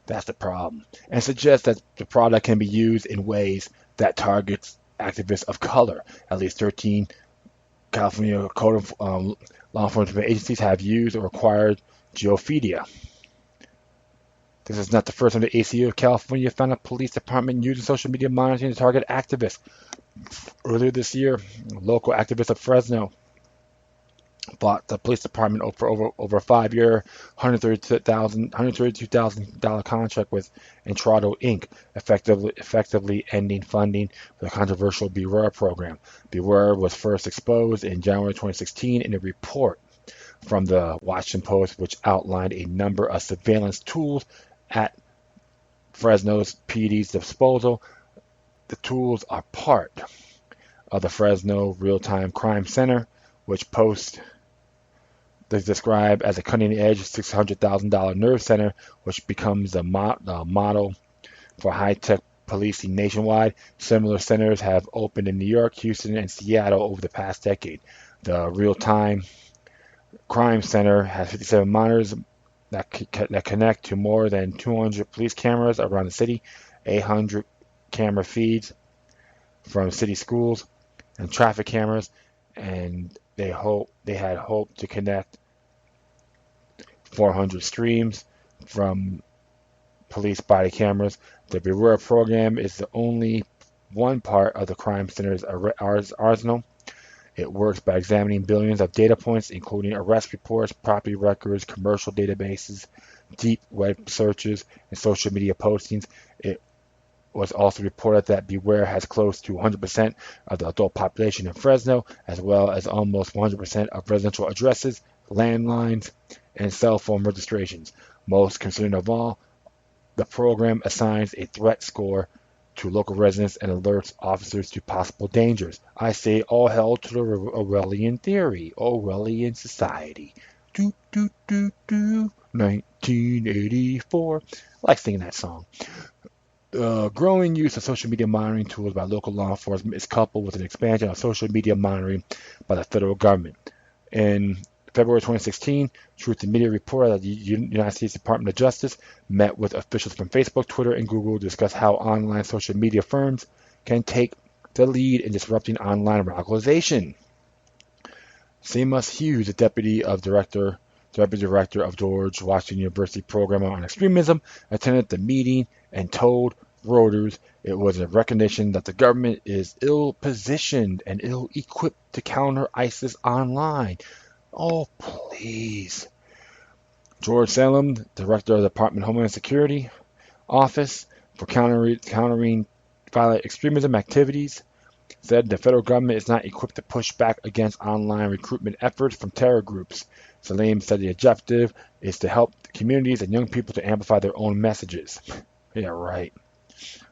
That's the problem. And suggests that the product can be used in ways that targets activists of color. At least 13 California Code of law enforcement agencies have used or acquired GeoFidea. This is not the first time the ACLU of California found a police department using social media monitoring to target activists. Earlier this year, local activists of Fresno bought the police department for over a 5-year, $132,000 contract with Entrado Inc., effectively ending funding for the controversial Beware program. Beware was first exposed in January 2016 in a report from the Washington Post, which outlined a number of surveillance tools at Fresno's PD's disposal. The tools are part of the Fresno Real-Time Crime Center, which Post is described as a cutting-edge $600,000 nerve center, which becomes the model for high-tech policing nationwide. Similar centers have opened in New York, Houston, and Seattle over the past decade. The Real-Time Crime Center has 57 monitors that connect to more than 200 police cameras around the city, 800 camera feeds from city schools and traffic cameras, and they had hoped to connect 400 streams from police body cameras. The Beware program is the only one part of the crime center's arsenal. It works by examining billions of data points, including arrest reports, property records, commercial databases, deep web searches, and social media postings. It was also reported that Beware has close to 100% of the adult population in Fresno, as well as almost 100% of residential addresses, landlines, and cell phone registrations. Most concerning of all, the program assigns a threat score to local residents and alerts officers to possible dangers. I say all hell to the Orwellian theory, Orwellian society. 1984. I like singing that song. The growing use of social media monitoring tools by local law enforcement is coupled with an expansion of social media monitoring by the federal government. In February 2016, Truth and Media reported that the United States Department of Justice met with officials from Facebook, Twitter, and Google to discuss how online social media firms can take the lead in disrupting online radicalization. Seamus Hughes, the deputy of director Deputy Director of George Washington University Program on Extremism, attended the meeting and told Reuters it was a recognition that the government is ill-positioned and ill-equipped to counter ISIS online. Oh, please. George Salem, Director of the Department of Homeland Security Office for countering violent extremism activities, said the federal government is not equipped to push back against online recruitment efforts from terror groups. Salim said the objective is to help communities and young people to amplify their own messages. Yeah, right.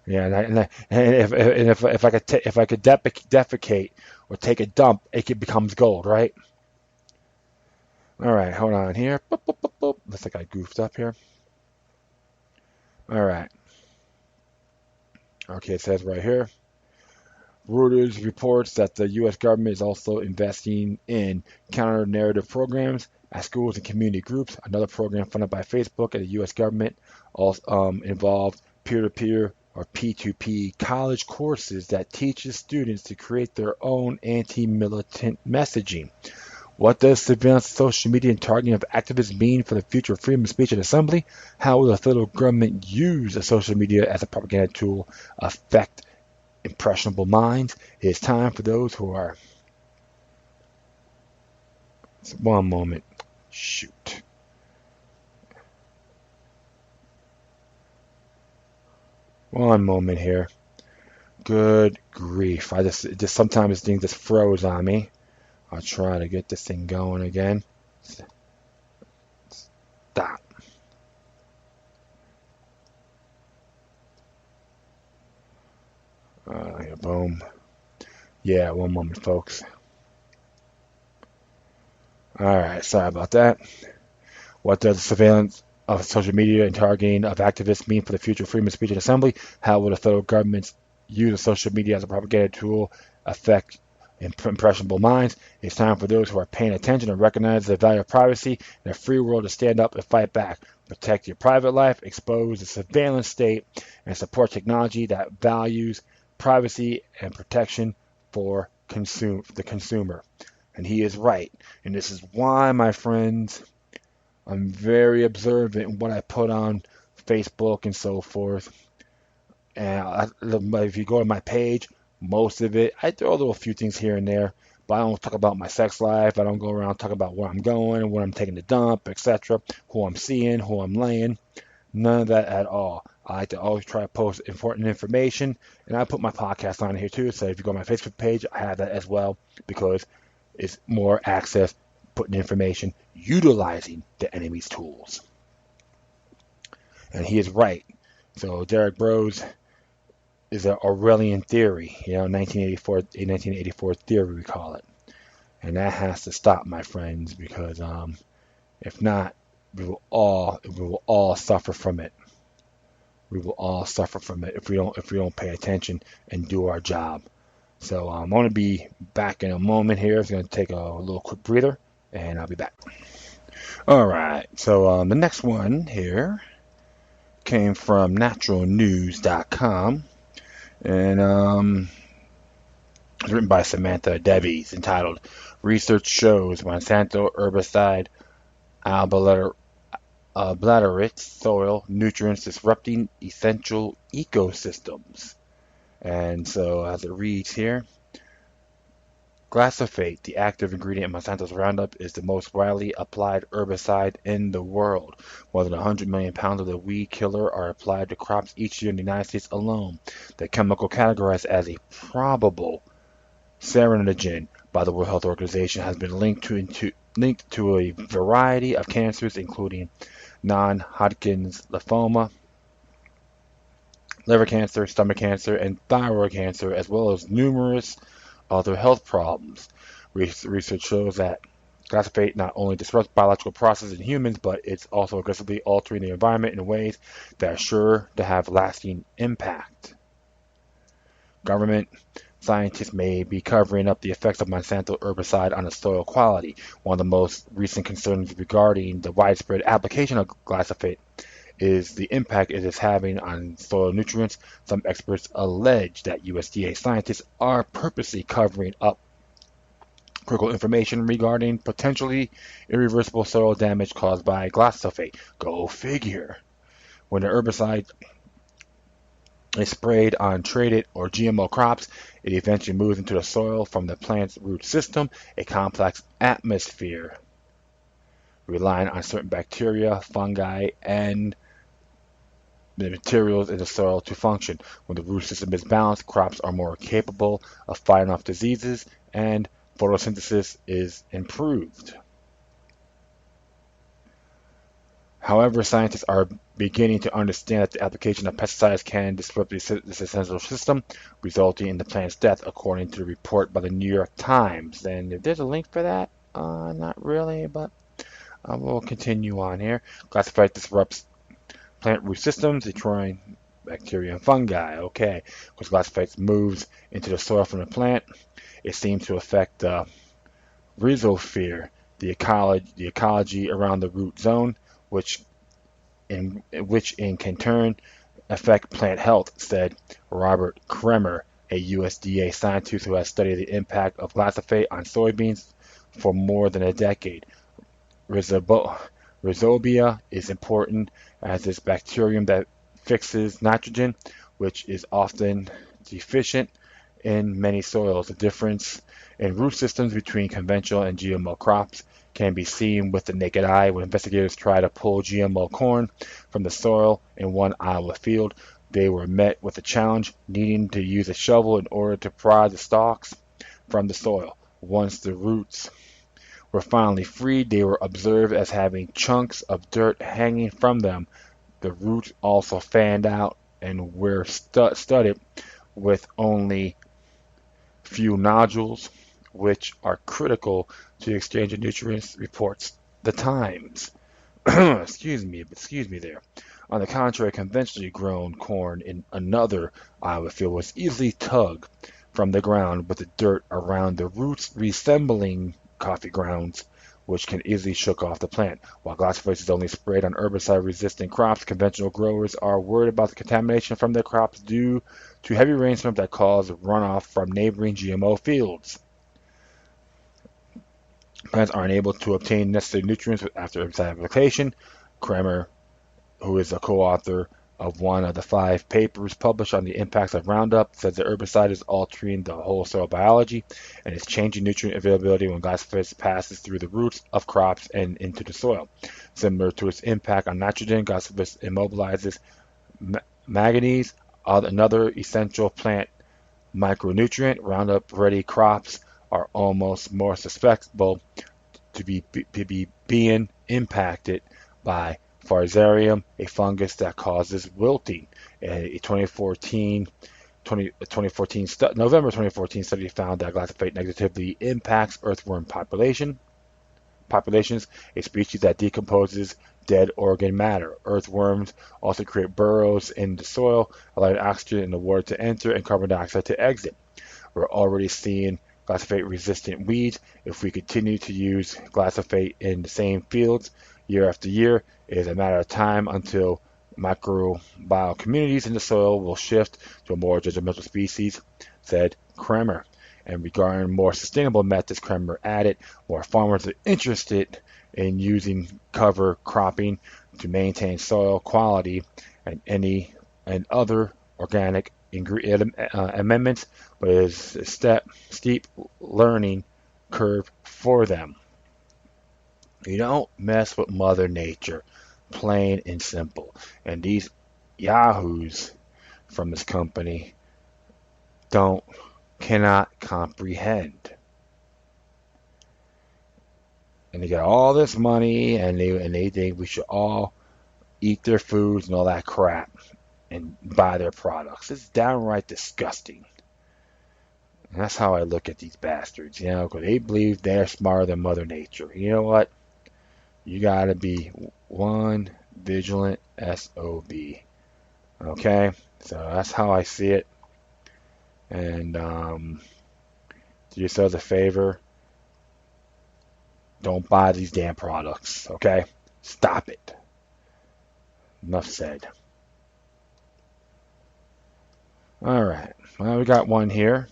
Yeah, if I could defecate or take a dump, it becomes gold, right? All right, hold on here. Boop, boop, boop, boop. Looks like I goofed up here. All right. Okay, it says right here. Reuters reports that the U.S. government is also investing in counter-narrative programs at schools and community groups. Another program funded by Facebook and the U.S. government also involved peer-to-peer or P2P college courses that teaches students to create their own anti-militant messaging. What does surveillance, social media, and targeting of activists mean for the future of freedom of speech and assembly? How will the federal government use social media as a propaganda tool affect impressionable minds? It is time for those who are... One moment. Shoot. One moment here. Good grief. I just sometimes this thing just froze on me. I'll try to get this thing going again. Stop. Boom. Yeah, one moment, folks. Alright, sorry about that. What does the surveillance of social media and targeting of activists mean for the future of freedom of speech and assembly? How will the federal government's use of social media as a propaganda tool affect impressionable minds? It's time for those who are paying attention to recognize the value of privacy in a free world to stand up and fight back. Protect your private life, expose the surveillance state, and support technology that values privacy and protection for the consumer. And he is right. And this is why, my friends, I'm very observant in what I put on Facebook and so forth. And if you go to my page, most of it, I throw a little few things here and there, but I don't talk about my sex life. I don't go around talking about where I'm going, where I'm taking the dump, etc., who I'm seeing, who I'm laying. None of that at all. I like to always try to post important information, and I put my podcast on here too. So if you go to my Facebook page, I have that as well because it's more access, putting information, utilizing the enemy's tools. And he is right. So Derek Bros is an Orwellian theory, 1984 theory we call it, and that has to stop, my friends, because if not, we will all suffer from it. We will all suffer from it if we don't pay attention and do our job. So I'm going to be back in a moment here. It's going to take a little quick breather, and I'll be back. All right. So the next one here came from naturalnews.com. And it's written by Samantha Devies, entitled "Research Shows Monsanto Herbicide Obliterates Soil Nutrients Disrupting Essential Ecosystems." And so, as it reads here, glyphosate, the active ingredient in Monsanto's Roundup, is the most widely applied herbicide in the world. More than 100 million pounds of the weed killer are applied to crops each year in the United States alone. The chemical, categorized as a probable carcinogen by the World Health Organization, has been linked to a variety of cancers, including non-Hodgkin's lymphoma, liver cancer, stomach cancer, and thyroid cancer, as well as numerous other health problems. Research shows that glyphosate not only disrupts biological processes in humans, but it's also aggressively altering the environment in ways that are sure to have lasting impact. Government scientists may be covering up the effects of Monsanto herbicide on the soil quality. One of the most recent concerns regarding the widespread application of glyphosate is the impact it is having on soil nutrients. Some experts allege that USDA scientists are purposely covering up Critical information regarding potentially irreversible soil damage caused by glyphosate. Go figure. When the herbicide is sprayed on traded or GMO crops, it eventually moves into the soil from the plant's root system, a complex atmosphere relying on certain bacteria, fungi, and the materials in the soil to function. When the root system is balanced, crops are more capable of fighting off diseases and photosynthesis is improved. However, scientists are beginning to understand that the application of pesticides can disrupt this essential system, resulting in the plant's death, according to the report by the New York Times. And if there's a link for that, not really, but we'll continue on here. Glyphosate disrupts plant root systems, destroying bacteria and fungi. Okay, because glyphosate moves into the soil from the plant, it seems to affect the rhizosphere, the ecology around the root zone, which in can turn affect plant health, said Robert Kremer, a USDA scientist who has studied the impact of glyphosate on soybeans for more than a decade. Rhizobia is important as this bacterium that fixes nitrogen, which is often deficient in many soils. The difference in root systems between conventional and GMO crops can be seen with the naked eye when investigators try to pull GMO corn from the soil in one Iowa field. They were met with a challenge, needing to use a shovel in order to pry the stalks from the soil. Once the roots were finally freed, they were observed as having chunks of dirt hanging from them. The roots also fanned out and were studded with only few nodules, which are critical to the exchange of nutrients, reports the Times. excuse me there. On the contrary, conventionally grown corn in another Iowa field was easily tugged from the ground with the dirt around the roots resembling coffee grounds, which can easily shook off the plant. While glyphosate is only sprayed on herbicide-resistant crops, conventional growers are worried about the contamination from their crops due to heavy rainstorms that cause runoff from neighboring GMO fields. Plants aren't able to obtain necessary nutrients after herbicide application. Kremer, who is a co-author of one of the 5 papers published on the impacts of Roundup, says the herbicide is altering the whole soil biology and is changing nutrient availability when glyphosate passes through the roots of crops and into the soil. Similar to its impact on nitrogen, glyphosate immobilizes manganese, another essential plant micronutrient. Roundup-ready crops are almost more susceptible to be being impacted by Fusarium, a fungus that causes wilting. A November 2014 study found that glyphosate negatively impacts earthworm populations, a species that decomposes dead organ matter. Earthworms also create burrows in the soil, allowing oxygen in the water to enter and carbon dioxide to exit. We're already seeing glyphosate-resistant weeds. If we continue to use glyphosate in the same fields year after year, it is a matter of time until microbial communities in the soil will shift to a more judgmental species, said Kremer. And regarding more sustainable methods, Kremer added, more farmers are interested in using cover cropping to maintain soil quality and other organic amendments, but it is a steep learning curve for them. You don't mess with Mother Nature, plain and simple. And these yahoos from this company cannot comprehend. And they got all this money, and they think we should all eat their foods and all that crap and buy their products. It's downright disgusting. And that's how I look at these bastards, because they believe they're smarter than Mother Nature. You know what? You gotta be one vigilant SOB. Okay? So that's how I see it. And do yourselves a favor. Don't buy these damn products. Okay? Stop it. Enough said. Alright. Well, we got one here.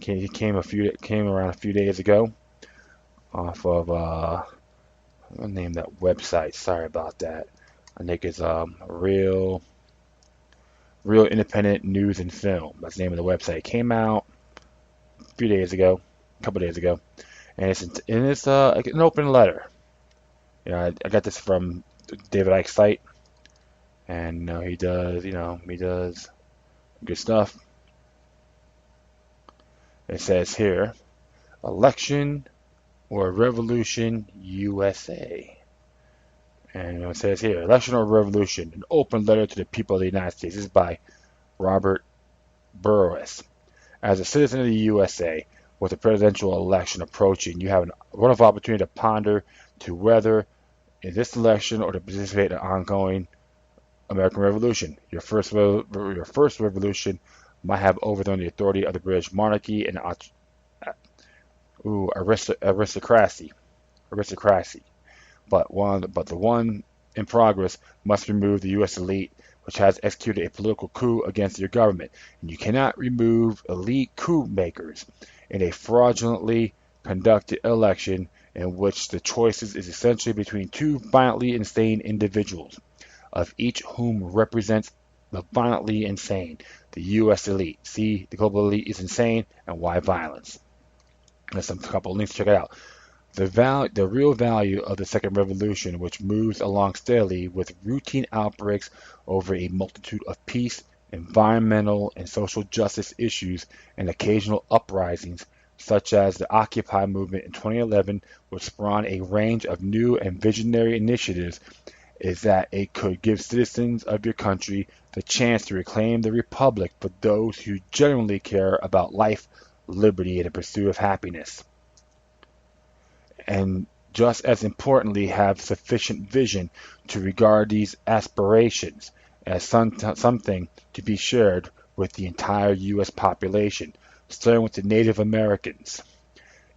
came around a few days ago off of I'll name that website. Sorry about that. I think it's Real Independent News and Film. That's the name of the website. It came out a few days ago, a couple days ago, and it's an open letter. I got this from David Icke's site, and he does good stuff. It says here, election or revolution, USA. And it says here, election or revolution, an open letter to the people of the United States. This is by Robert Burroughs. As a citizen of the USA, with the presidential election approaching, you have a wonderful opportunity to ponder to whether in this election or to participate in an ongoing American Revolution. Your first revolution might have overthrown the authority of the British monarchy and aristocracy. But the one in progress must remove the U.S. elite, which has executed a political coup against your government. And you cannot remove elite coup makers in a fraudulently conducted election in which the choices is essentially between two violently insane individuals, of each whom represents the violently insane, the U.S. elite. See, the global elite is insane, and why violence. There's a couple of links to check it out. The real value of the second revolution, which moves along steadily with routine outbreaks over a multitude of peace, environmental, and social justice issues, and occasional uprisings, such as the Occupy movement in 2011, which spawned a range of new and visionary initiatives, is that it could give citizens of your country the chance to reclaim the republic for those who genuinely care about life, liberty, and the pursuit of happiness. And just as importantly, have sufficient vision to regard these aspirations as something to be shared with the entire U.S. population, starting with the Native Americans.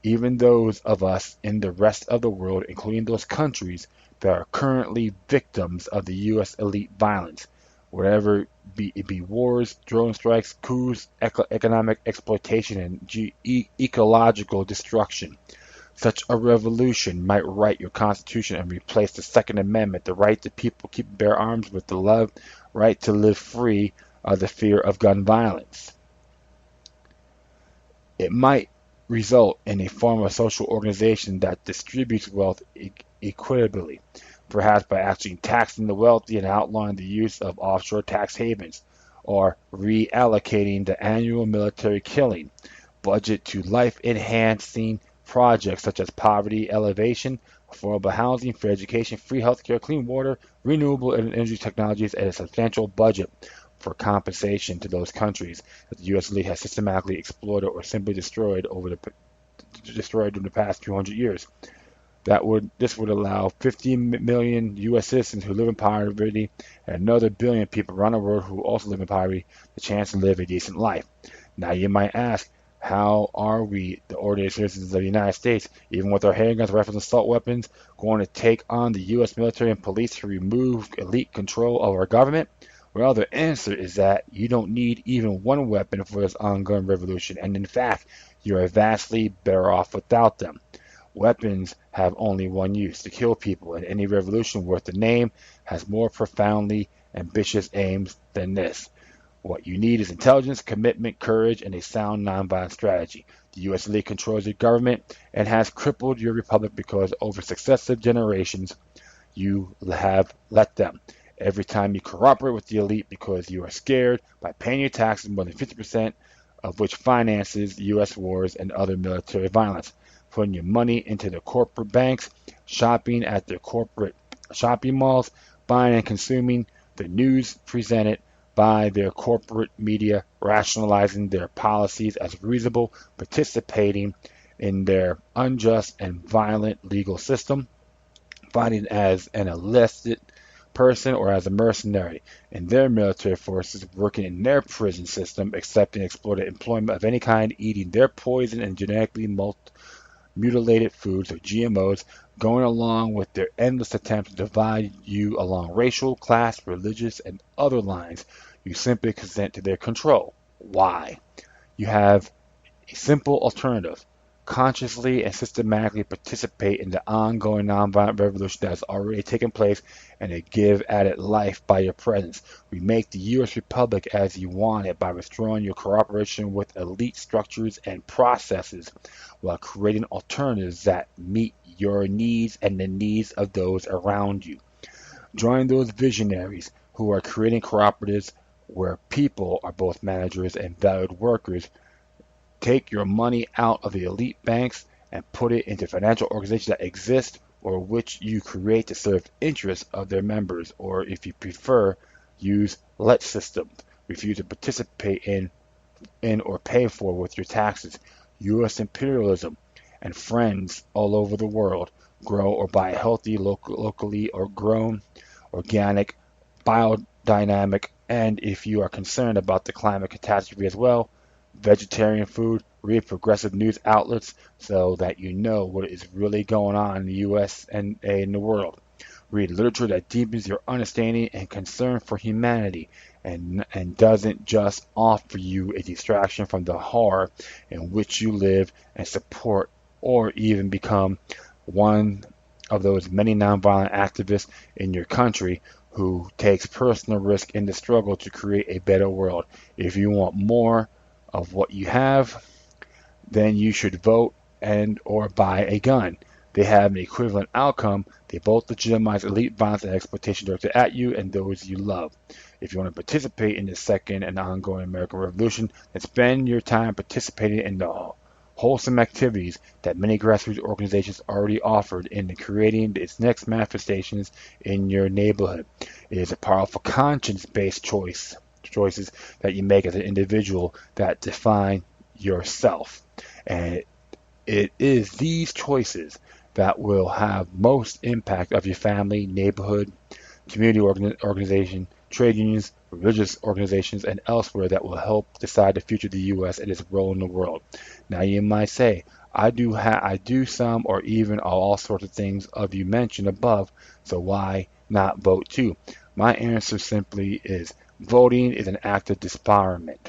Even those of us in the rest of the world, including those countries that are currently victims of the U.S. elite violence, whatever it be wars, drone strikes, coups, economic exploitation, and ecological destruction. Such a revolution might write your Constitution and replace the Second Amendment, the right to people keep bear arms, with the right to live free of the fear of gun violence. It might result in a form of social organization that distributes wealth equitably, perhaps by actually taxing the wealthy and outlawing the use of offshore tax havens, or reallocating the annual military killing budget to life-enhancing projects such as poverty alleviation, affordable housing, free education, free healthcare, clean water, renewable energy technologies, and a substantial budget for compensation to those countries that the U.S. elite has systematically exploited or simply destroyed during the past 200 years. This would allow 50 million U.S. citizens who live in poverty and another billion people around the world who also live in poverty the chance to live a decent life. Now you might ask, how are we, the ordinary citizens of the United States, even with our handguns, rifles, and assault weapons, going to take on the U.S. military and police to remove elite control of our government? Well, the answer is that you don't need even one weapon for this ongoing revolution, and in fact, you are vastly better off without them. Weapons have only one use, to kill people, and any revolution worth the name has more profoundly ambitious aims than this. What you need is intelligence, commitment, courage, and a sound nonviolent strategy. The U.S. elite controls your government and has crippled your republic because over successive generations you have let them. Every time you cooperate with the elite because you are scared by paying your taxes, more than 50% of which finances U.S. wars and other military violence, putting your money into the corporate banks, shopping at their corporate shopping malls, buying and consuming the news presented by their corporate media, rationalizing their policies as reasonable, participating in their unjust and violent legal system, fighting as an enlisted person or as a mercenary in their military forces, working in their prison system, accepting exploited employment of any kind, eating their poison and genetically mutilated foods or GMOs, going along with their endless attempts to divide you along racial, class, religious, and other lines. You simply consent to their control. Why? You have A simple alternative. Consciously and systematically participate in the ongoing nonviolent revolution that has already taken place and to give at it life by your presence. Remake the U.S. Republic as you want it by restoring your cooperation with elite structures and processes while creating alternatives that meet your needs and the needs of those around you. Join those visionaries who are creating cooperatives where people are both managers and valued workers. Take your money out of the elite banks and put it into financial organizations that exist or which you create to serve interests of their members, or if you prefer, use let systems. Refuse to participate in or pay for with your taxes. U.S. imperialism and friends all over the world grow or buy healthy, locally or grown, organic, biodynamic, and if you are concerned about the climate catastrophe as well, vegetarian food, read progressive news outlets so that you know what is really going on in the U.S. and in the world. Read literature that deepens your understanding and concern for humanity and doesn't just offer you a distraction from the horror in which you live and support or even become one of those many nonviolent activists in your country who takes personal risk in the struggle to create a better world. If you want more of what you have, then you should vote and or buy a gun. They have an equivalent outcome. They both legitimize elite violence and exploitation directed at you and those you love. If you want to participate in the second and ongoing American Revolution, then spend your time participating in the wholesome activities that many grassroots organizations already offered in creating its next manifestations in your neighborhood. It is a powerful conscience-based choices that you make as an individual that define yourself. And it is these choices that will have most impact of your family, neighborhood, community organization, trade unions, religious organizations, and elsewhere that will help decide the future of the U.S. and its role in the world. Now you might say, I do some or even all sorts of things of you mentioned above, so why not vote too? My answer simply is voting is an act of disbarment.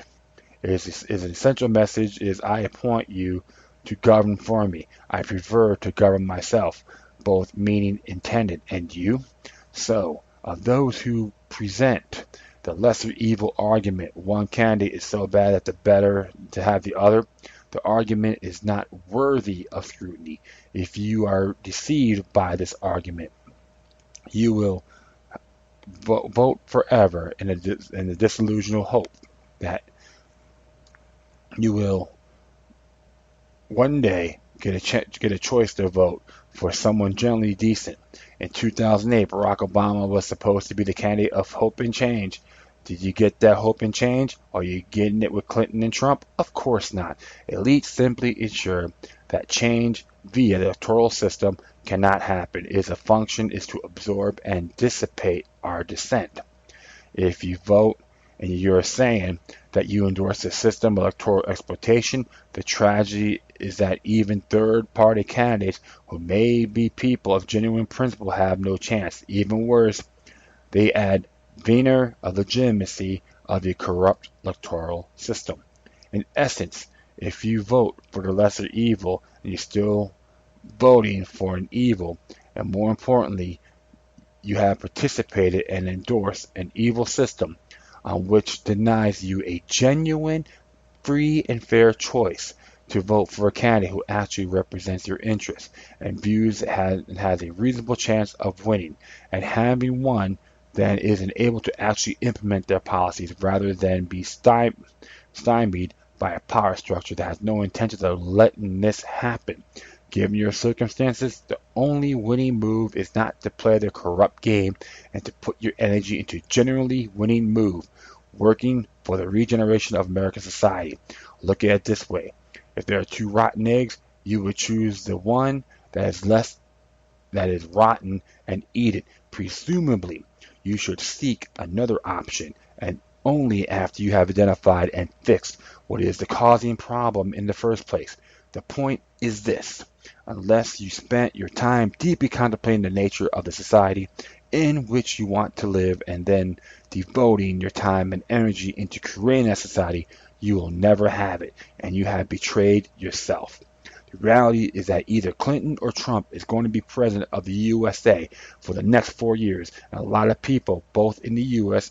It is an essential message is I appoint you to govern for me. I prefer to govern myself, both meaning intended, and you. So, of those who present the lesser evil argument, one candidate is so bad that the better to have the other, the argument is not worthy of scrutiny. If you are deceived by this argument, you will vote forever in the disillusional hope that you will one day get a choice to vote for someone generally decent. In 2008, Barack Obama was supposed to be the candidate of hope and change. Did you get that hope and change? Are you getting it with Clinton and Trump? Of course not. Elites simply ensure that change via the electoral system cannot happen. Its function is to absorb and dissipate our dissent. If you vote and you're saying that you endorse a system of electoral exploitation, the tragedy is that even third-party candidates who may be people of genuine principle have no chance. Even worse, they add veneer of legitimacy of the corrupt electoral system. In essence, if you vote for the lesser evil, you're still voting for an evil, and more importantly, you have participated and endorsed an evil system which denies you a genuine, free, and fair choice to vote for a candidate who actually represents your interests and views and has a reasonable chance of winning, and having won, then isn't able to actually implement their policies rather than be stymied by a power structure that has no intention of letting this happen. Given your circumstances, the only winning move is not to play the corrupt game and to put your energy into genuinely winning move, working for the regeneration of American society. Look at it this way. If there are two rotten eggs, you would choose the one that is rotten and eat it. Presumably, you should seek another option, and only after you have identified and fixed what is the causing problem in the first place. The point is this: unless you spent your time deeply contemplating the nature of the society in which you want to live and then devoting your time and energy into creating that society, you will never have it, and you have betrayed yourself. The reality is that either Clinton or Trump is going to be president of the USA for the next 4 years, and a lot of people, both in the US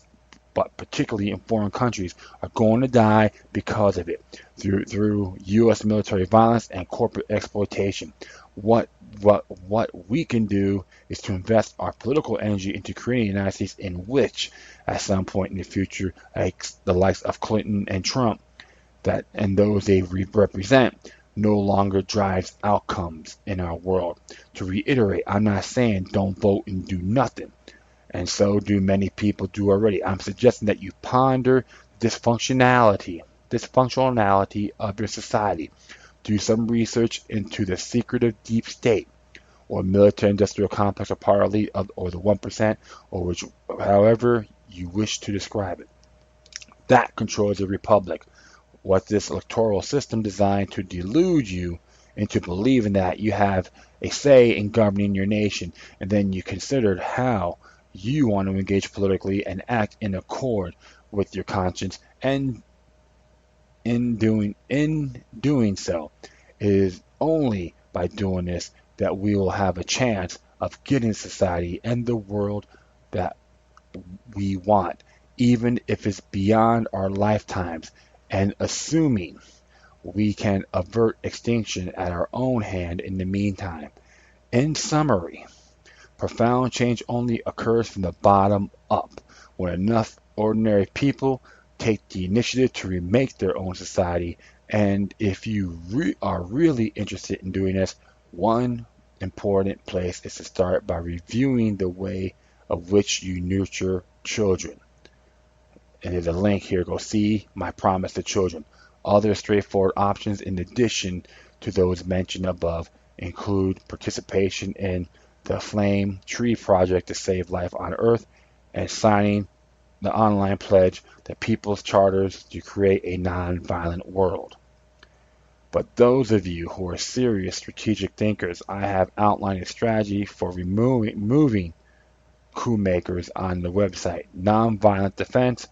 but particularly in foreign countries, are going to die because of it through U.S. military violence and corporate exploitation. What what we can do is to invest our political energy into creating a United States in which, at some point in the future, like the likes of Clinton and Trump, that and those they represent, no longer drives outcomes in our world. To reiterate, I'm not saying don't vote and do nothing, and so do many people do already. I'm suggesting that you ponder dysfunctionality of your society. Do some research into the secretive deep state, or military industrial complex, or part elite of, or the 1%, or which, however you wish to describe it. That controls the republic. What this electoral system designed to delude you into believing that you have a say in governing your nation, and then you considered how you want to engage politically and act in accord with your conscience, and in doing so, it is only by doing this that we will have a chance of getting society and the world that we want, even if it's beyond our lifetimes, and assuming we can avert extinction at our own hand in the meantime. In summary, profound change only occurs from the bottom up, when enough ordinary people take the initiative to remake their own society. And if you are really interested in doing this, one important place is to start by reviewing the way of which you nurture children. And there's a link here. Go see My Promise to Children. Other straightforward options in addition to those mentioned above include participation in the Flame Tree Project to save life on Earth, and signing the online pledge, the People's Charters to create a non-violent world. But those of you who are serious strategic thinkers, I have outlined a strategy for removing coup makers on the website. Nonviolent Defense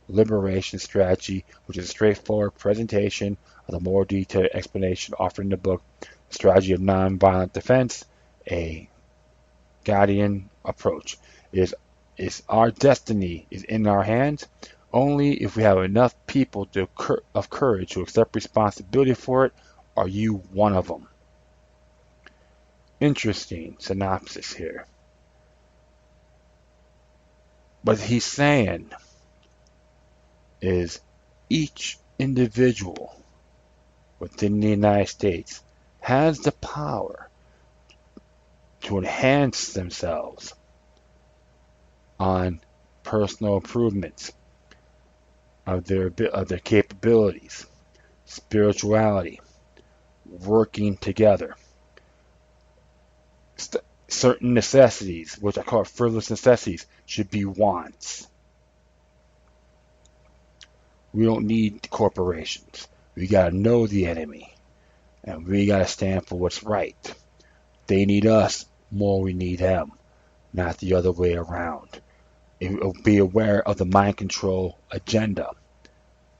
Liberation Strategy, which is a straightforward presentation of the more detailed explanation offered in the book, Strategy of Nonviolent Defense, a Guardian approach. Is our destiny is in our hands only if we have enough people of courage to accept responsibility for it. Are you one of them? Interesting synopsis here. What he's saying is each individual within the United States has the power to enhance themselves on personal improvements of their capabilities, spirituality, working together. Certain necessities, which I call frivolous necessities, should be wants. We don't need corporations. We got to know the enemy, and we got to stand for what's right. They need us more we need them, not the other way around. Be aware of the mind control agenda,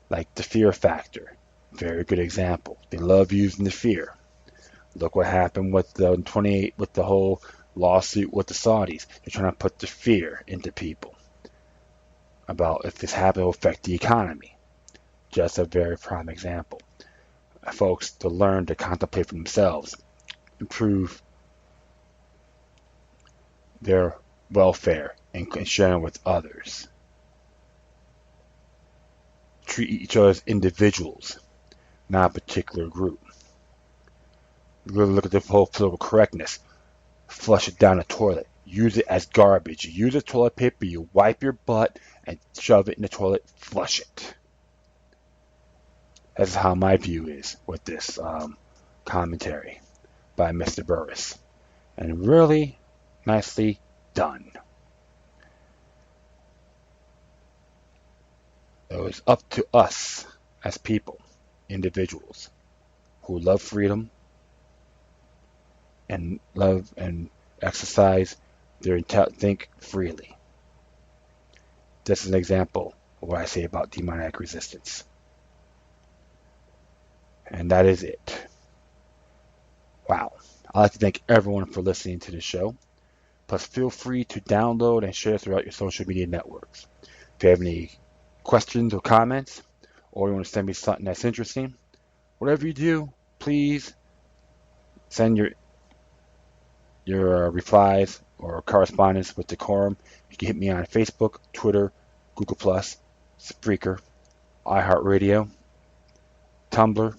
like the fear factor. Very good example. They love using the fear. Look what happened with the 28 with the whole lawsuit with the Saudis. They're trying to put the fear into people about if this happens, it will affect the economy. Just a very prime example. Folks to learn to contemplate for themselves, improve their welfare, and sharing with others. Treat each other as individuals, not a particular group. Really look at the whole political correctness. Flush it down the toilet. Use it as garbage. You use a toilet paper, you wipe your butt, and shove it in the toilet, flush it. That's how my view is with this commentary by Mr. Burris. And really nicely done. It was up to us as people, individuals, who love freedom and love and exercise think freely. This is an example of what I say about demoniac resistance. And that is it. Wow. I'd like to thank everyone for listening to the show. Plus, feel free to download and share throughout your social media networks. If you have any questions or comments, or you want to send me something that's interesting, whatever you do, please send your replies or correspondence with decorum. You can hit me on Facebook, Twitter, Google+, Spreaker, iHeartRadio, Tumblr,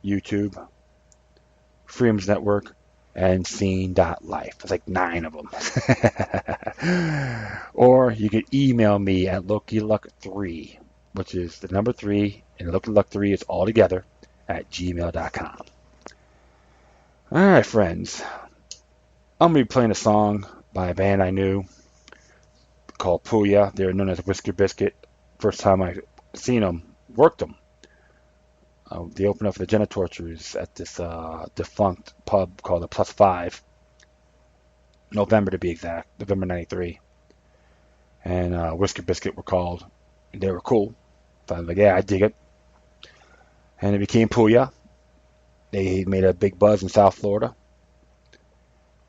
YouTube, Freedom's Network, and Scene.life. There's like 9 of them. Or you can email me at LokiLuck3, which is the number 3, and LokiLuck3 is all together, at gmail.com. All right, friends. I'm going to be playing a song by a band I knew called Puya. They're known as Whisker Biscuit. First time I seen them, worked them. They opened up for the Genitortures at this defunct pub called the Plus 5. November to be exact, November 93. And Whisker Biscuit were called. They were cool. So I was like, yeah, I dig it. And it became Puya. They made a big buzz in South Florida.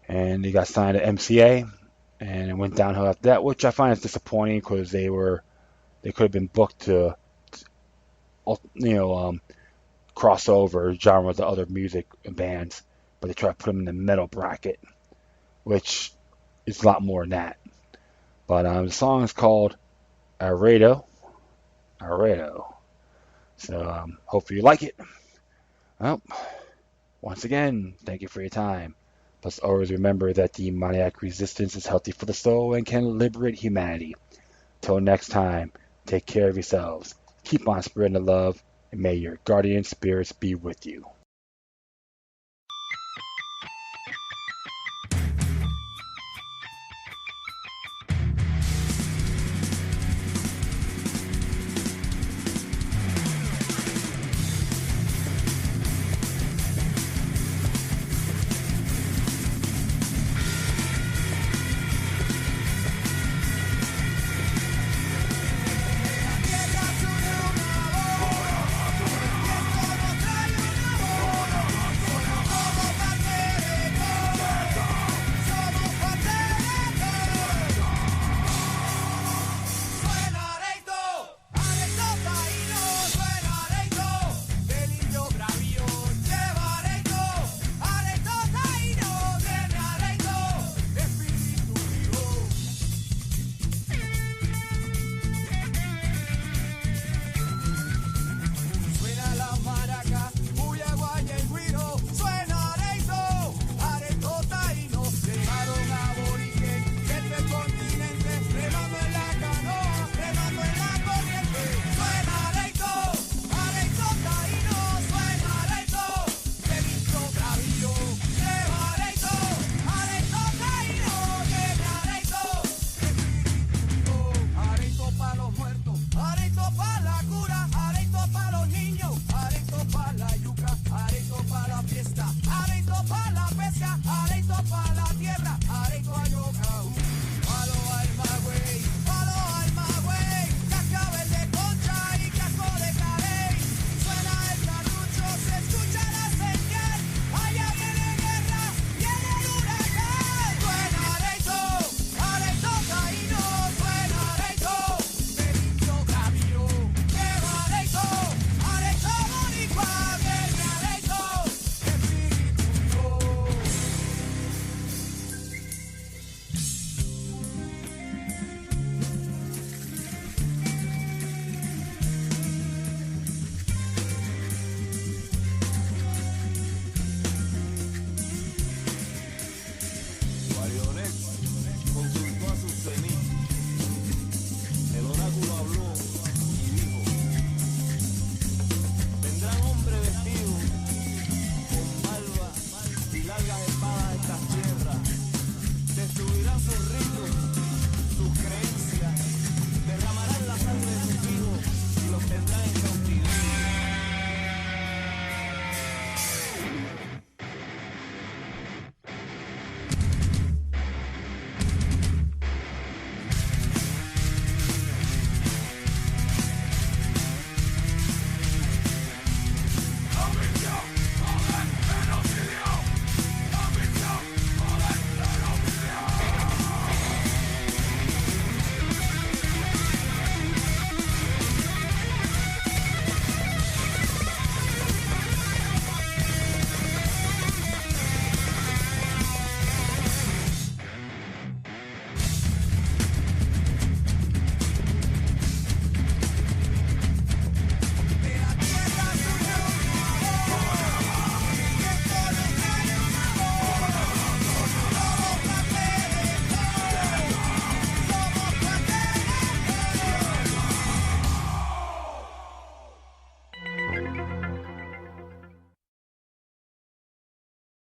And they got signed to MCA. And it went downhill after that, which I find is disappointing because they could have been booked to, crossover genre with the other music bands, but they try to put them in the metal bracket, which is a lot more than that. But the song is called Areyto. So hopefully you like it. Well, once again, thank you for your time. Plus, always remember that demoniac resistance is healthy for the soul and can liberate humanity. Till next time, take care of yourselves. Keep on spreading the love, and may your guardian spirits be with you.